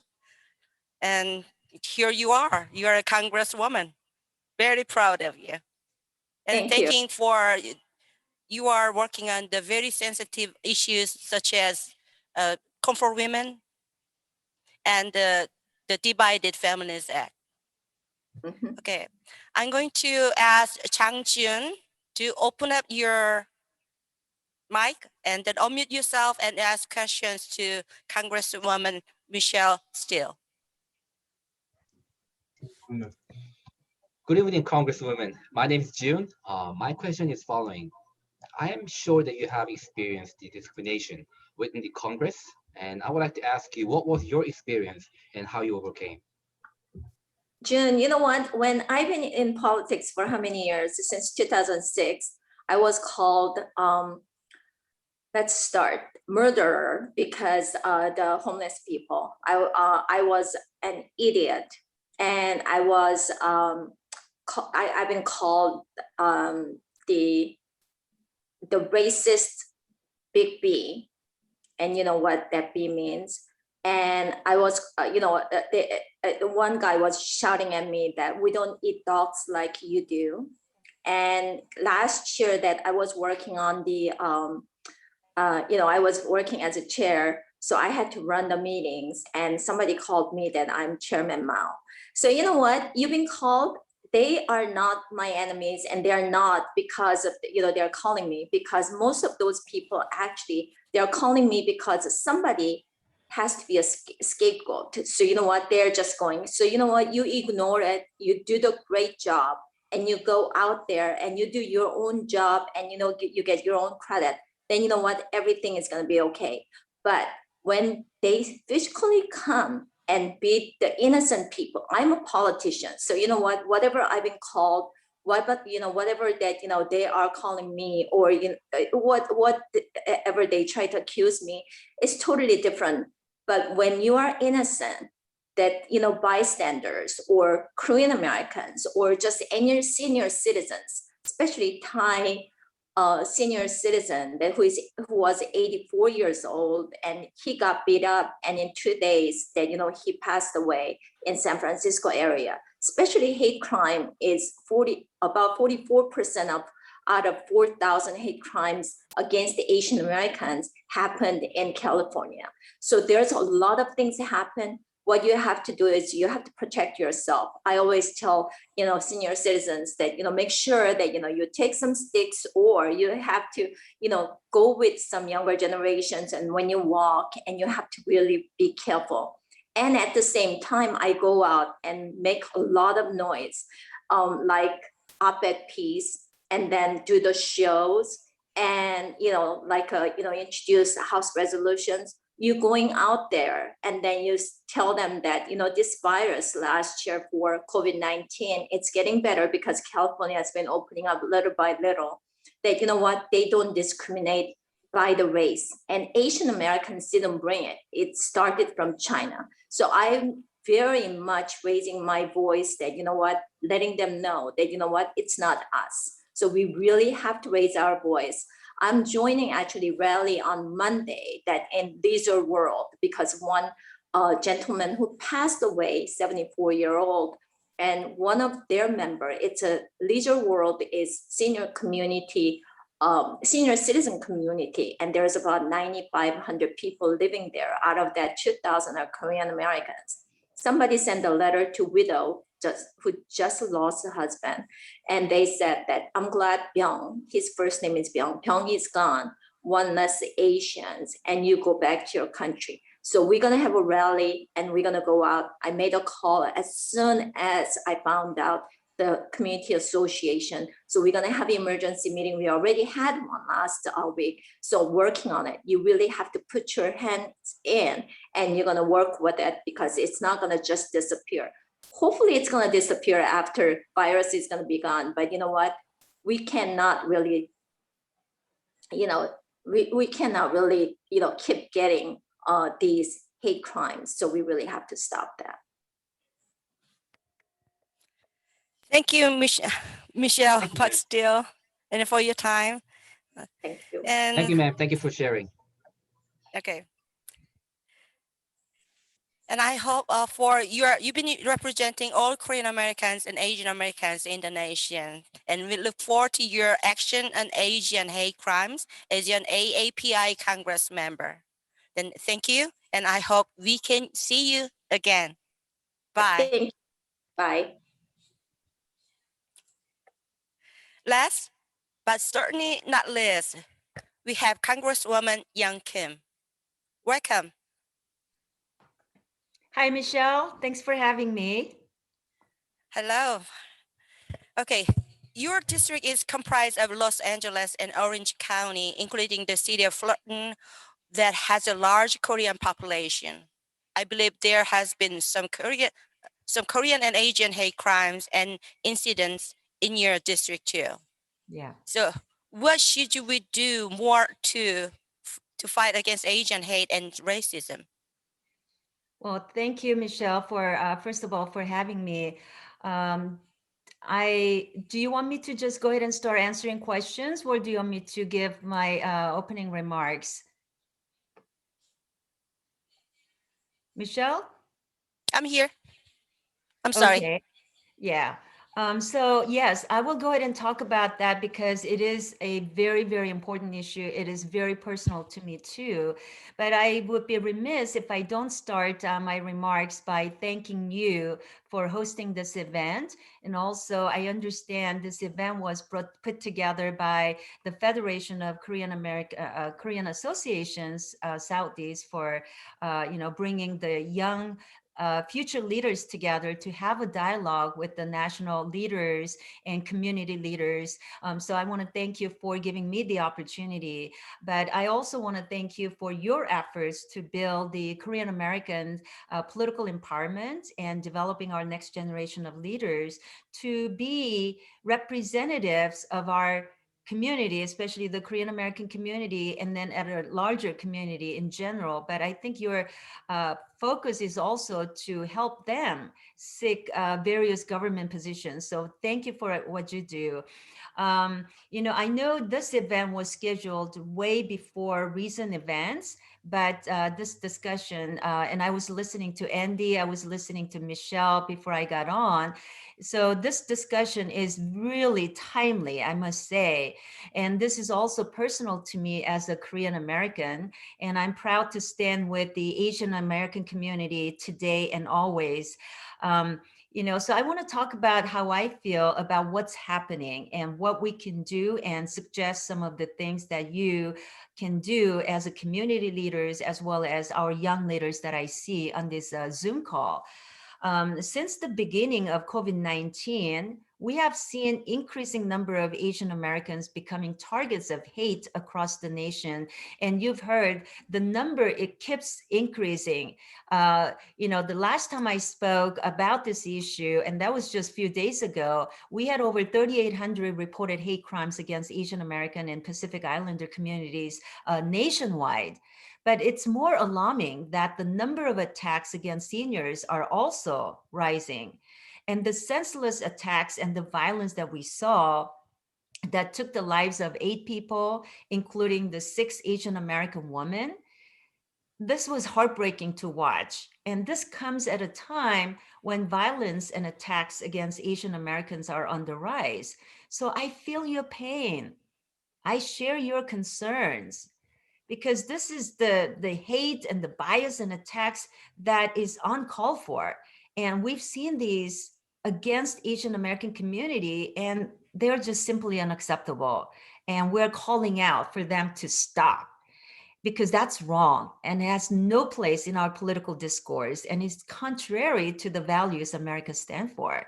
And here you are a congresswoman. Very proud of you. And Thank you. You are working on the very sensitive issues such as comfort women and the Divided Families Act. Mhm. Okay, I'm going to ask Chang Jun to open up your mic and then unmute yourself and ask questions to Congresswoman Michelle Steele. Good evening, Congresswoman. My name is June. My question is following. I am sure that you have experienced the discrimination within the Congress, and I would like to ask you, what was your experience and how you overcame? June, you know what? When I've been in politics for how many years? Since 2006, I was called, let's start, murderer because the homeless people. I was an idiot, and I was, I've been called the racist Big B, and you know what that B means. And I was, one guy was shouting at me that we don't eat dogs like you do. And last year that I was working on the, I was working as a chair, so I had to run the meetings, and somebody called me that I'm Chairman Mao. So you know what? You've been called. They are not my enemies, and they are not because of, they're calling me because most of those people actually, they're calling me because somebody has to be a scapegoat. So you know what, they're just going, so you know what, you ignore it, you do the great job, and you go out there and you do your own job, and you get your own credit, then you know what, everything is going to be okay. But when they physically come and beat the innocent people, I'm a politician, so you know what, whatever I've been called, whatever that they are calling me, or whatever they try to accuse me, is totally different. But when you are innocent, that bystanders or Korean Americans or just any senior citizens, especially Thai senior citizen who was 84 years old, and he got beat up, and in 2 days that he passed away in San Francisco area. Especially hate crime is about 44% out of 4,000 hate crimes against the Asian Americans happened in California. So there's a lot of things that happen. What you have to do is you have to protect yourself. I always tell, senior citizens that, make sure that, you take some sticks, or you have to, go with some younger generations, and when you walk, and you have to really be careful. And at the same time, I go out and make a lot of noise, like op-ed piece, and then do the shows, and introduce House resolutions. You going out there, and then you tell them that this virus last year for COVID-19, it's getting better because California has been opening up little by little. That they don't discriminate by the race, and Asian Americans didn't bring it. It started from China. So I'm very much raising my voice that letting them know that it's not us. So we really have to raise our voice. I'm joining actually rally on Monday that in Leisure World, because one gentleman who passed away, 74-year-old, and one of their member, it's a Leisure World is senior community, senior citizen community, and there's about 9,500 people living there. Out of that, 2,000 are Korean Americans. Somebody sent a letter to widow who just lost a husband, and they said that I'm glad Byung, his first name is Byung, Byung is gone, one less Asians, and you go back to your country. So we're gonna have a rally, and we're gonna go out. I made a call as soon as I found out the community association. So we're gonna have an emergency meeting. We already had one last week. So working on it, you really have to put your hands in, and you're gonna work with it, because it's not gonna just disappear. Hopefully it's gonna disappear after virus is gonna be gone. But you know what? We cannot really, we cannot really, keep getting these hate crimes. So we really have to stop that. Thank you, Michelle Steele, and for your time. Thank you. And Thank you, ma'am. Thank you for sharing. okay. And I hope you've been representing all Korean Americans and Asian Americans in the nation. And we look forward to your action on Asian hate crimes as an AAPI Congress member. Then thank you. And I hope we can see you again. Bye. Thank you. Bye. Last, but certainly not least, we have Congresswoman Young Kim. Welcome. Hi, Michelle. Thanks for having me. Hello. Okay, your district is comprised of Los Angeles and Orange County, including the city of Fulton that has a large Korean population. I believe there has been some Korean and Asian hate crimes and incidents in your district too. Yeah. So what should we do more to fight against Asian hate and racism? Well, thank you, Michelle, for first of all, for having me. Do you want me to just go ahead and start answering questions, or do you want me to give my opening remarks? Michelle? I'm here. I'm sorry. Okay. Yeah. So yes, I will go ahead and talk about that because it is a very, very important issue. It is very personal to me too. But I would be remiss if I don't start my remarks by thanking you for hosting this event. And also, I understand this event was put together by the Federation of Korean Associations Southeast for, bringing the young future leaders together to have a dialogue with the national leaders and community leaders. So I want to thank you for giving me the opportunity, but I also want to thank you for your efforts to build the Korean American political empowerment and developing our next generation of leaders to be representatives of our community, especially the Korean American community, and then at a larger community in general. But I think your focus is also to help them seek various government positions. So thank you for what you do. I know this event was scheduled way before recent events, but this discussion, and I was listening to Andy, I was listening to Michelle before I got on. So this discussion is really timely, I must say. And this is also personal to me as a Korean American. And I'm proud to stand with the Asian American community today and always. So I want to talk about how I feel about what's happening and what we can do and suggest some of the things that you can do as a community leaders, as well as our young leaders that I see on this Zoom call. Since the beginning of COVID-19, we have seen increasing number of Asian Americans becoming targets of hate across the nation. And you've heard the number, it keeps increasing. The last time I spoke about this issue, and that was just a few days ago, we had over 3,800 reported hate crimes against Asian American and Pacific Islander communities nationwide. But it's more alarming that the number of attacks against seniors are also rising. And the senseless attacks and the violence that we saw that took the lives of 8 people, including the 6 Asian American women, this was heartbreaking to watch. And this comes at a time when violence and attacks against Asian Americans are on the rise. So I feel your pain. I share your concerns, because this is the hate and the bias and attacks that is uncalled for. And we've seen these against Asian American community, and they're just simply unacceptable. And we're calling out for them to stop, because that's wrong and has no place in our political discourse and is contrary to the values America stands for.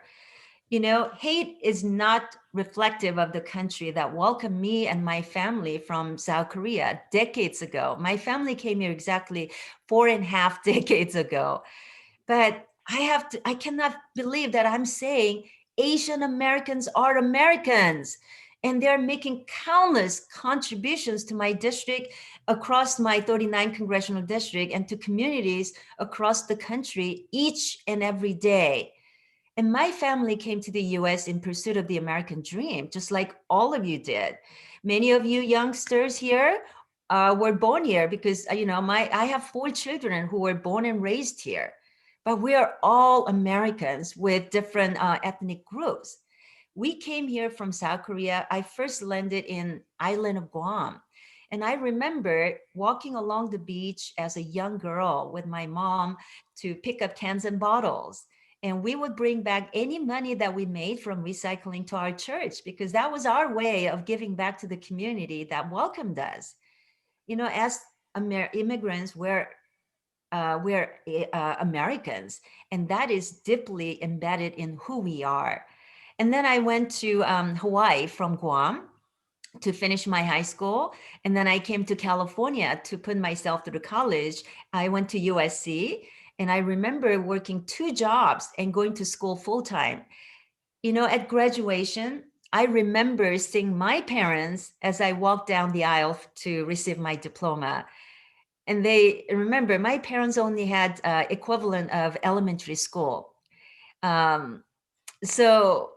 Hate is not reflective of the country that welcomed me and my family from South Korea decades ago. My family came here exactly 4.5 decades ago. But I cannot believe that I'm saying Asian Americans are Americans, and they're making countless contributions to my district, across my 39 congressional district, and to communities across the country each and every day. And my family came to the US in pursuit of the American dream, just like all of you did. Many of you youngsters here were born here because, I have 4 children who were born and raised here. But we are all Americans with different ethnic groups. We came here from South Korea. I first landed in island of Guam. And I remember walking along the beach as a young girl with my mom to pick up cans and bottles. And we would bring back any money that we made from recycling to our church, because that was our way of giving back to the community that welcomed us. as immigrants, we're Americans, and that is deeply embedded in who we are. And then I went to Hawaii from Guam to finish my high school. And then I came to California to put myself through college. I went to USC, and I remember working 2 jobs and going to school full time. At graduation, I remember seeing my parents as I walked down the aisle to receive my diploma. And they remember my parents only had equivalent of elementary school. So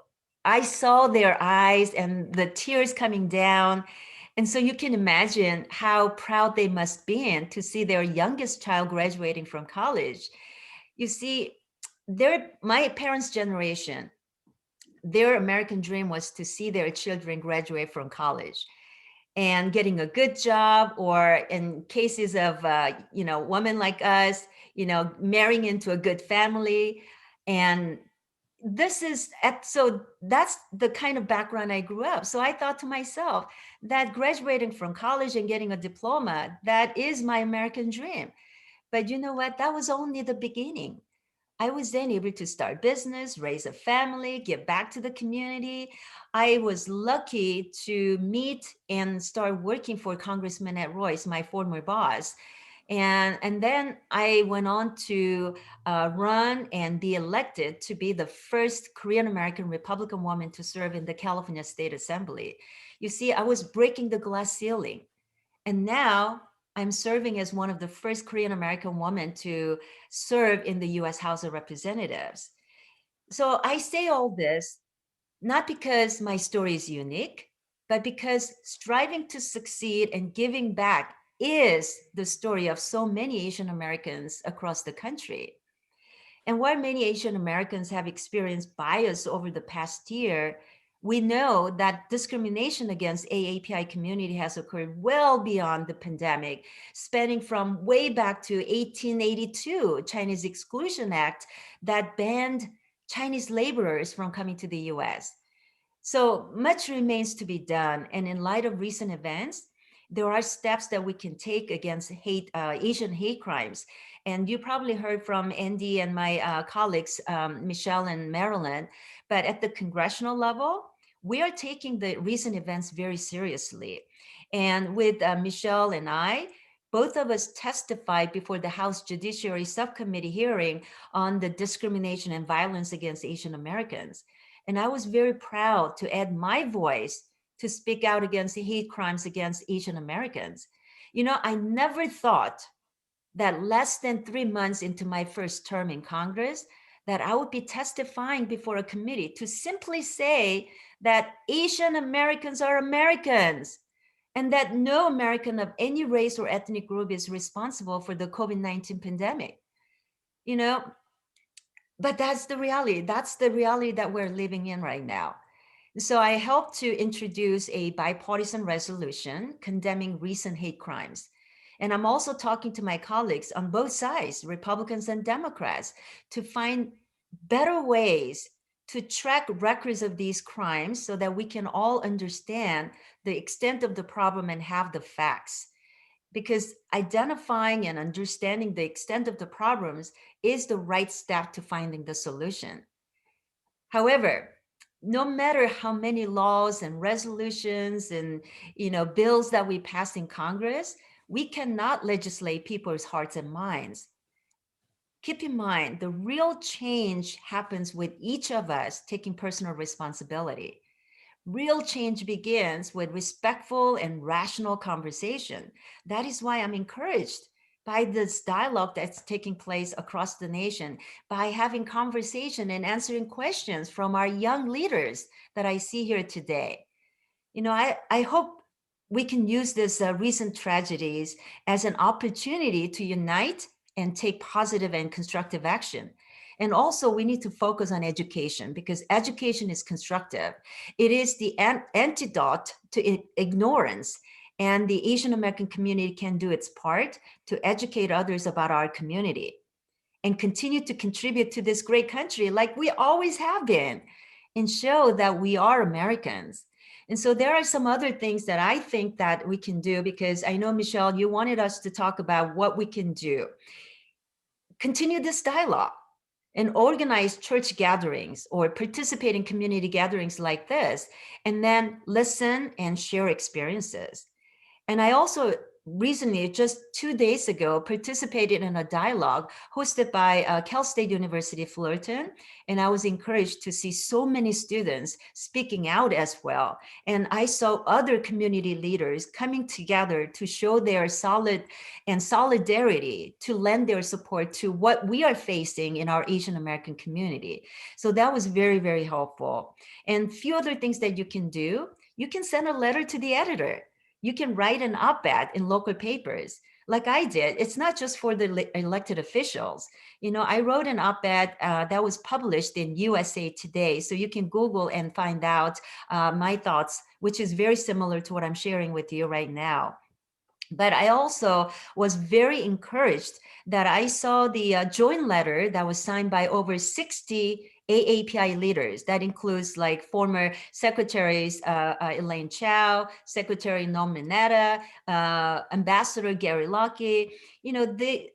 I saw their eyes and the tears coming down. And so you can imagine how proud they must be to see their youngest child graduating from college. You see, my parents' generation, their American dream was to see their children graduate from college and getting a good job, or in cases of, women like us, marrying into a good family. And so that's the kind of background I grew up. So I thought to myself that graduating from college and getting a diploma, that is my American dream. But you know what? That was only the beginning. I was then able to start business, raise a family, give back to the community. I was lucky to meet and start working for Congressman Ed Royce, my former boss. And then I went on to run and be elected to be the first Korean American Republican woman to serve in the California State Assembly. You see, I was breaking the glass ceiling. And now I'm serving as one of the first Korean American women to serve in the US House of Representatives. So I say all this not because my story is unique, but because striving to succeed and giving back is the story of so many Asian Americans across the country. And while many Asian Americans have experienced bias over the past year, we know that discrimination against AAPI community has occurred well beyond the pandemic, spanning from way back to 1882 Chinese Exclusion Act that banned Chinese laborers from coming to the US. So much remains to be done. And in light of recent events, there are steps that we can take against Asian hate crimes. And you probably heard from Andy and my colleagues, Michelle and Marilyn, but at the congressional level, we are taking the recent events very seriously. And with Michelle and I, both of us testified before the House Judiciary Subcommittee hearing on the discrimination and violence against Asian Americans. And I was very proud to add my voice to speak out against hate crimes against Asian Americans. I never thought that less than 3 months into my first term in Congress, that I would be testifying before a committee to simply say that Asian Americans are Americans, and that no American of any race or ethnic group is responsible for the COVID-19 pandemic. But that's the reality. That's the reality that we're living in right now. So I helped to introduce a bipartisan resolution condemning recent hate crimes. And I'm also talking to my colleagues on both sides, Republicans and Democrats, to find better ways to track records of these crimes so that we can all understand the extent of the problem and have the facts. Because identifying and understanding the extent of the problems is the right step to finding the solution. However, no matter how many laws and resolutions and bills that we pass in Congress, we cannot legislate people's hearts and minds. Keep in mind, the real change happens with each of us taking personal responsibility. Real change begins with respectful and rational conversation. That is why I'm encouraged by this dialogue that's taking place across the nation, by having conversation and answering questions from our young leaders that I see here today. I hope we can use this recent tragedies as an opportunity to unite and take positive and constructive action. And also we need to focus on education, because education is constructive. It is the antidote to ignorance. And the Asian American community can do its part to educate others about our community and continue to contribute to this great country like we always have been, and show that we are Americans. And so there are some other things that I think that we can do, because I know, Michelle, you wanted us to talk about what we can do. Continue this dialogue and organize church gatherings or participate in community gatherings like this, and then listen and share experiences. And I also recently, just 2 days ago, participated in a dialogue hosted by Cal State University Fullerton. And I was encouraged to see so many students speaking out as well. And I saw other community leaders coming together to show their solidarity, to lend their support to what we are facing in our Asian American community. So that was very, very helpful. And few other things that you can do. You can send a letter to the editor. You can write an op-ed in local papers like I did. It's not just for the elected officials. You know, I wrote an op-ed that was published in USA Today. So you can Google and find out my thoughts, which is very similar to what I'm sharing with you right now. But I also was very encouraged that I saw the joint letter that was signed by over 60 AAPI leaders. That includes like former secretaries Elaine Chao, Secretary Norm Mineta, Ambassador Gary Locke, you know,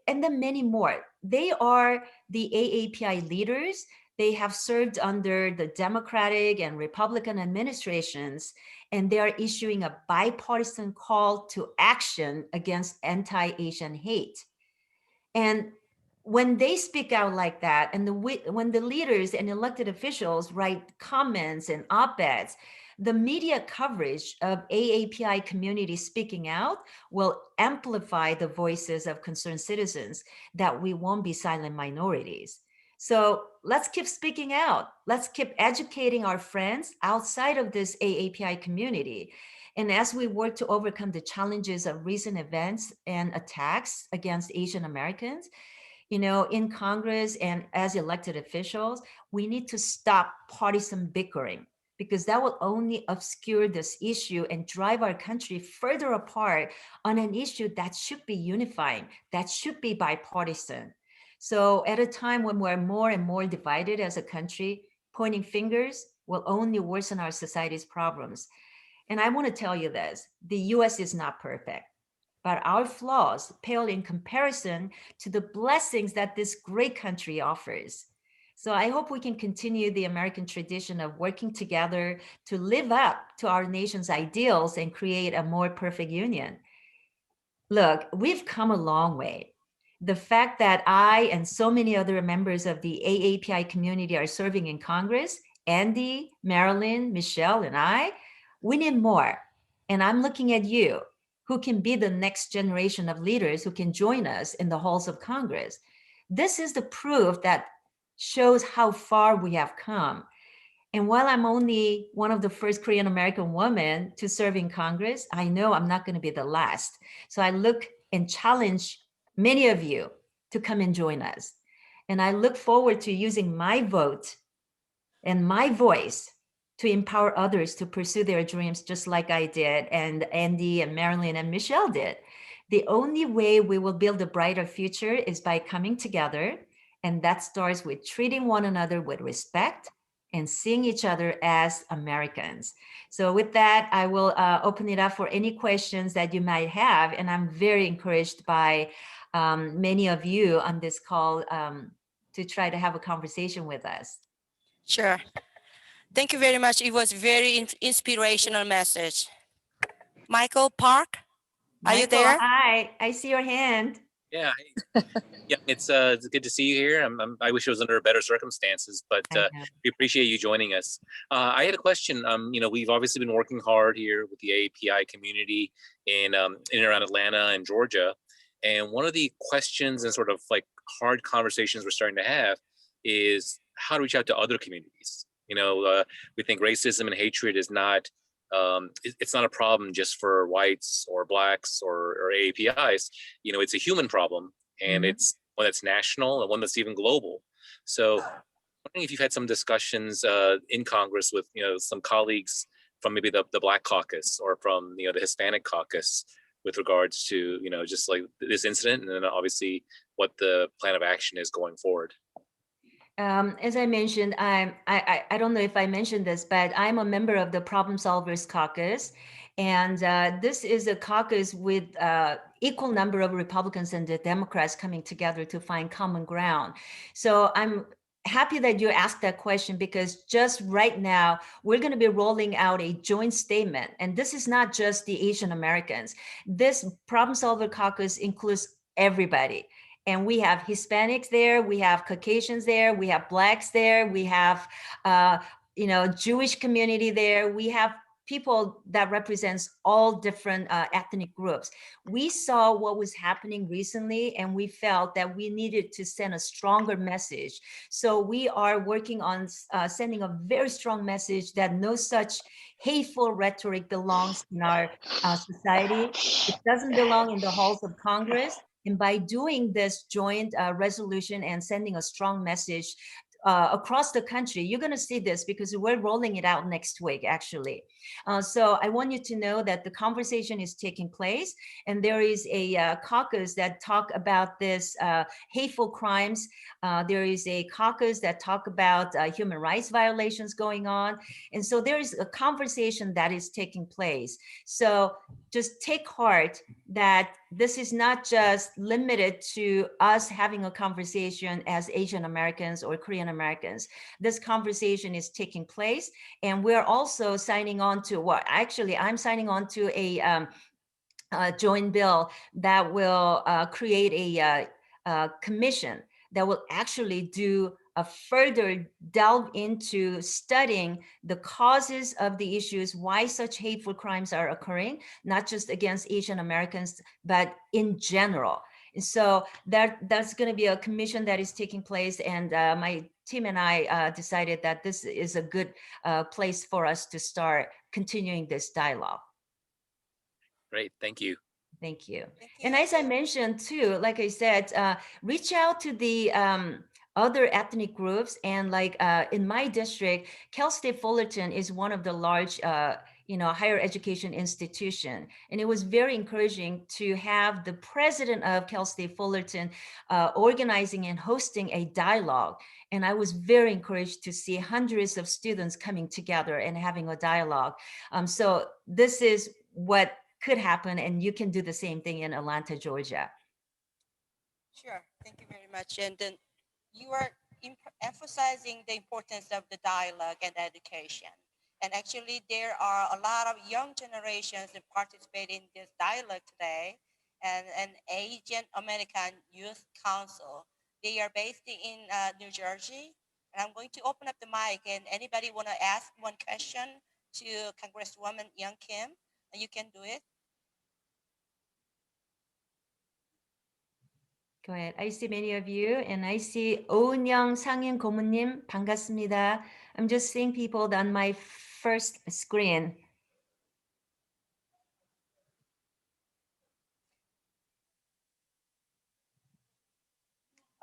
and then many more. They are the AAPI leaders. They have served under the Democratic and Republican administrations, and they are issuing a bipartisan call to action against anti-Asian hate. And when they speak out like that, and when the leaders and elected officials write comments and op-eds, the media coverage of AAPI community speaking out will amplify the voices of concerned citizens, that we won't be silent minorities. So let's keep speaking out. Let's keep educating our friends outside of this AAPI community. And as we work to overcome the challenges of recent events and attacks against Asian Americans, you know, in Congress and as elected officials, we need to stop partisan bickering, because that will only obscure this issue and drive our country further apart on an issue that should be unifying, that should be bipartisan. So at a time when we're more and more divided as a country, pointing fingers will only worsen our society's problems. And I want to tell you this, the US is not perfect, but our flaws pale in comparison to the blessings that this great country offers. So I hope we can continue the American tradition of working together to live up to our nation's ideals and create a more perfect union. Look, we've come a long way. The fact that I and so many other members of the AAPI community are serving in Congress, Andy, Marilyn, Michelle, and I, we need more. And I'm looking at you, who can be the next generation of leaders who can join us in the halls of Congress. This is the proof that shows how far we have come. And while I'm only one of the first Korean American women to serve in Congress, I know I'm not going to be the last. So I look and challenge many of you to come and join us. And I look forward to using my vote and my voice to empower others to pursue their dreams, just like I did, and Andy and Marilyn and Michelle did. The only way we will build a brighter future is by coming together. And that starts with treating one another with respect and seeing each other as Americans. So with that, I will open it up for any questions that you might have. And I'm very encouraged by many of you on this call to try to have a conversation with us. Sure. Thank you very much. It was very inspirational message. Michael Park, are you Michael, there? hi, I see your hand. Yeah, yeah, it's good to see you here. I wish it was under better circumstances, but we appreciate you joining us. I had a question. You know, we've obviously been working hard here with the AAPI community in and around Atlanta and Georgia, and one of the questions and sort of like hard conversations we're starting to have is how to reach out to other communities. You know, we think racism and hatred is not. It's not a problem just for whites or blacks or AAPIs. You know, it's a human problem, and it's one that's national and one that's even global. So I'm wondering if you've had some discussions in Congress with, you know, some colleagues from maybe the Black Caucus or from, you know, the Hispanic Caucus with regards to, you know, just like this incident, and then obviously what the plan of action is going forward. As I mentioned, I don't know if I mentioned this, but I'm a member of the Problem Solvers Caucus. And this is a caucus with equal number of Republicans and the Democrats coming together to find common ground. So I'm happy that you asked that question, because just right now, we're going to be rolling out a joint statement. And this is not just the Asian Americans. This Problem Solver Caucus includes everybody. And we have Hispanics there, we have Caucasians there, we have Blacks there, we have, Jewish community there, we have people that represents all different ethnic groups. We saw what was happening recently, and we felt that we needed to send a stronger message. So we are working on sending a very strong message that no such hateful rhetoric belongs in our society. It doesn't belong in the halls of Congress. And by doing this joint resolution and sending a strong message across the country, you're going to see this because we're rolling it out next week, actually. So I want you to know that the conversation is taking place, and there is a caucus that talk about this hateful crimes. There is a caucus that talk about human rights violations going on. And so there is a conversation that is taking place. So just take heart that this is not just limited to us having a conversation as Asian Americans or Korean Americans. This conversation is taking place, and we're also signing on to I'm signing on to a joint bill that will create a commission that will actually do a further delve into studying the causes of the issues, why such hateful crimes are occurring, not just against Asian Americans, but in general. And so that's going to be a commission that is taking place, and my team and I decided that this is a good place for us to start continuing this dialogue. Great, thank you. Thank you. And as I mentioned too, like I said, reach out to the other ethnic groups. And like in my district, Cal State Fullerton is one of the large higher education institution. And it was very encouraging to have the president of Cal State Fullerton organizing and hosting a dialogue. And I was very encouraged to see hundreds of students coming together and having a dialogue. So this is what could happen, and you can do the same thing in Atlanta, Georgia. Sure, thank you very much. And then you are emphasizing the importance of the dialogue and education. And actually, there are a lot of young generations that participate in this dialogue today. And an Asian American Youth Council. They are based in New Jersey. And I'm going to open up the mic, and anybody want to ask one question to Congresswoman Young Kim? You can do it. Go ahead. I see many of you, and I see 오은영 상인 고문님, 반갑습니다. I'm just seeing people on my first screen.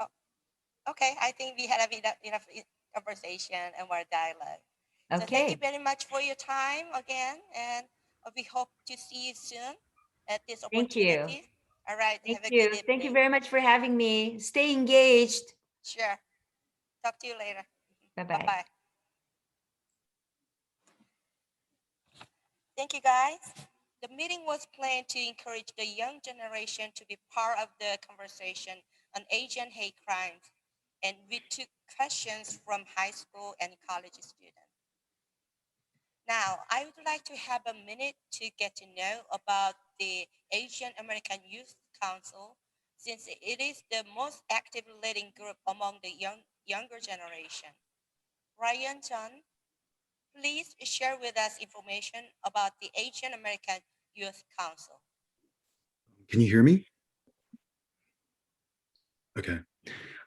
Oh, okay, I think we had enough conversation and more dialogue. Okay. So thank you very much for your time again, and we hope to see you soon at this opportunity. Thank you. All right. Thank have a you. good evening. Thank you very much for having me. Stay engaged. Sure. Talk to you later. Bye-bye. Bye-bye. Thank you, guys. The meeting was planned to encourage the young generation to be part of the conversation on Asian hate crimes, and we took questions from high school and college students. Now, I would like to have a minute to get to know about the Asian American Youth Council, since it is the most active leading group among the younger generation. Ryan John, please share with us information about the Asian American Youth Council. Can you hear me? Okay.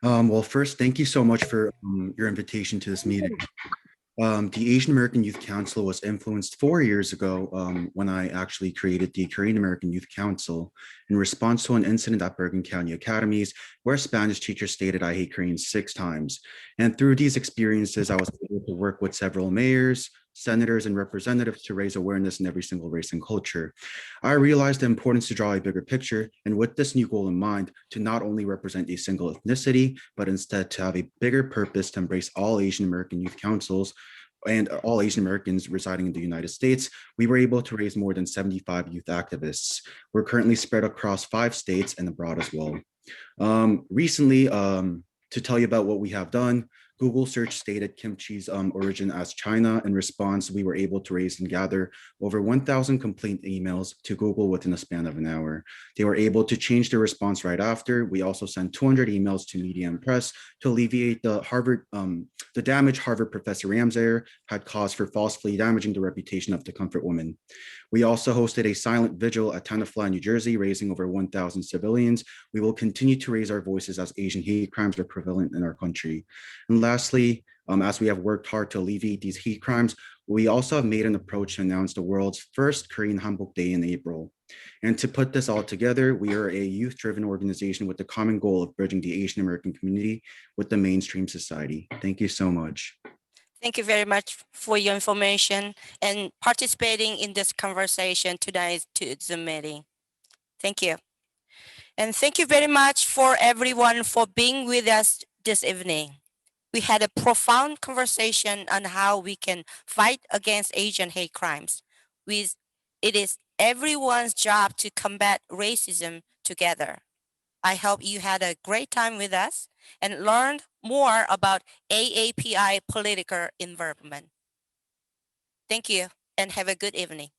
Well, first, thank you so much for your invitation to this meeting. The Asian American Youth Council was influenced 4 years ago when I actually created the Korean American Youth Council in response to an incident at Bergen County Academies where a Spanish teacher stated I hate Koreans 6 times. And through these experiences, I was able to work with several mayors, senators, and representatives to raise awareness in every single race and culture. I realized the importance to draw a bigger picture, and with this new goal in mind, to not only represent a single ethnicity, but instead to have a bigger purpose to embrace all Asian American youth councils and all Asian Americans residing in the United States, we were able to raise more than 75 youth activists. We're currently spread across 5 states and abroad as well. Recently, to tell you about what we have done, Google search stated kimchi's origin as China. In response, we were able to raise and gather over 1,000 complaint emails to Google within a span of an hour. They were able to change their response right after. We also sent 200 emails to media and press to alleviate the damage Harvard professor Ramsayer had caused for falsely damaging the reputation of the comfort woman. We also hosted a silent vigil at Tenafly, New Jersey, raising over 1,000 civilians. We will continue to raise our voices as Asian hate crimes are prevalent in our country. And lastly, as we have worked hard to alleviate these hate crimes, we also have made an approach to announce the world's first Korean Hanbok Day in April. And to put this all together, we are a youth-driven organization with the common goal of bridging the Asian American community with the mainstream society. Thank you so much. Thank you very much for your information and participating in this conversation today's Zoom meeting. Thank you. And thank you very much for everyone for being with us this evening. We had a profound conversation on how we can fight against Asian hate crimes. It is everyone's job to combat racism together. I hope you had a great time with us and learned more about AAPI political involvement. Thank you and have a good evening.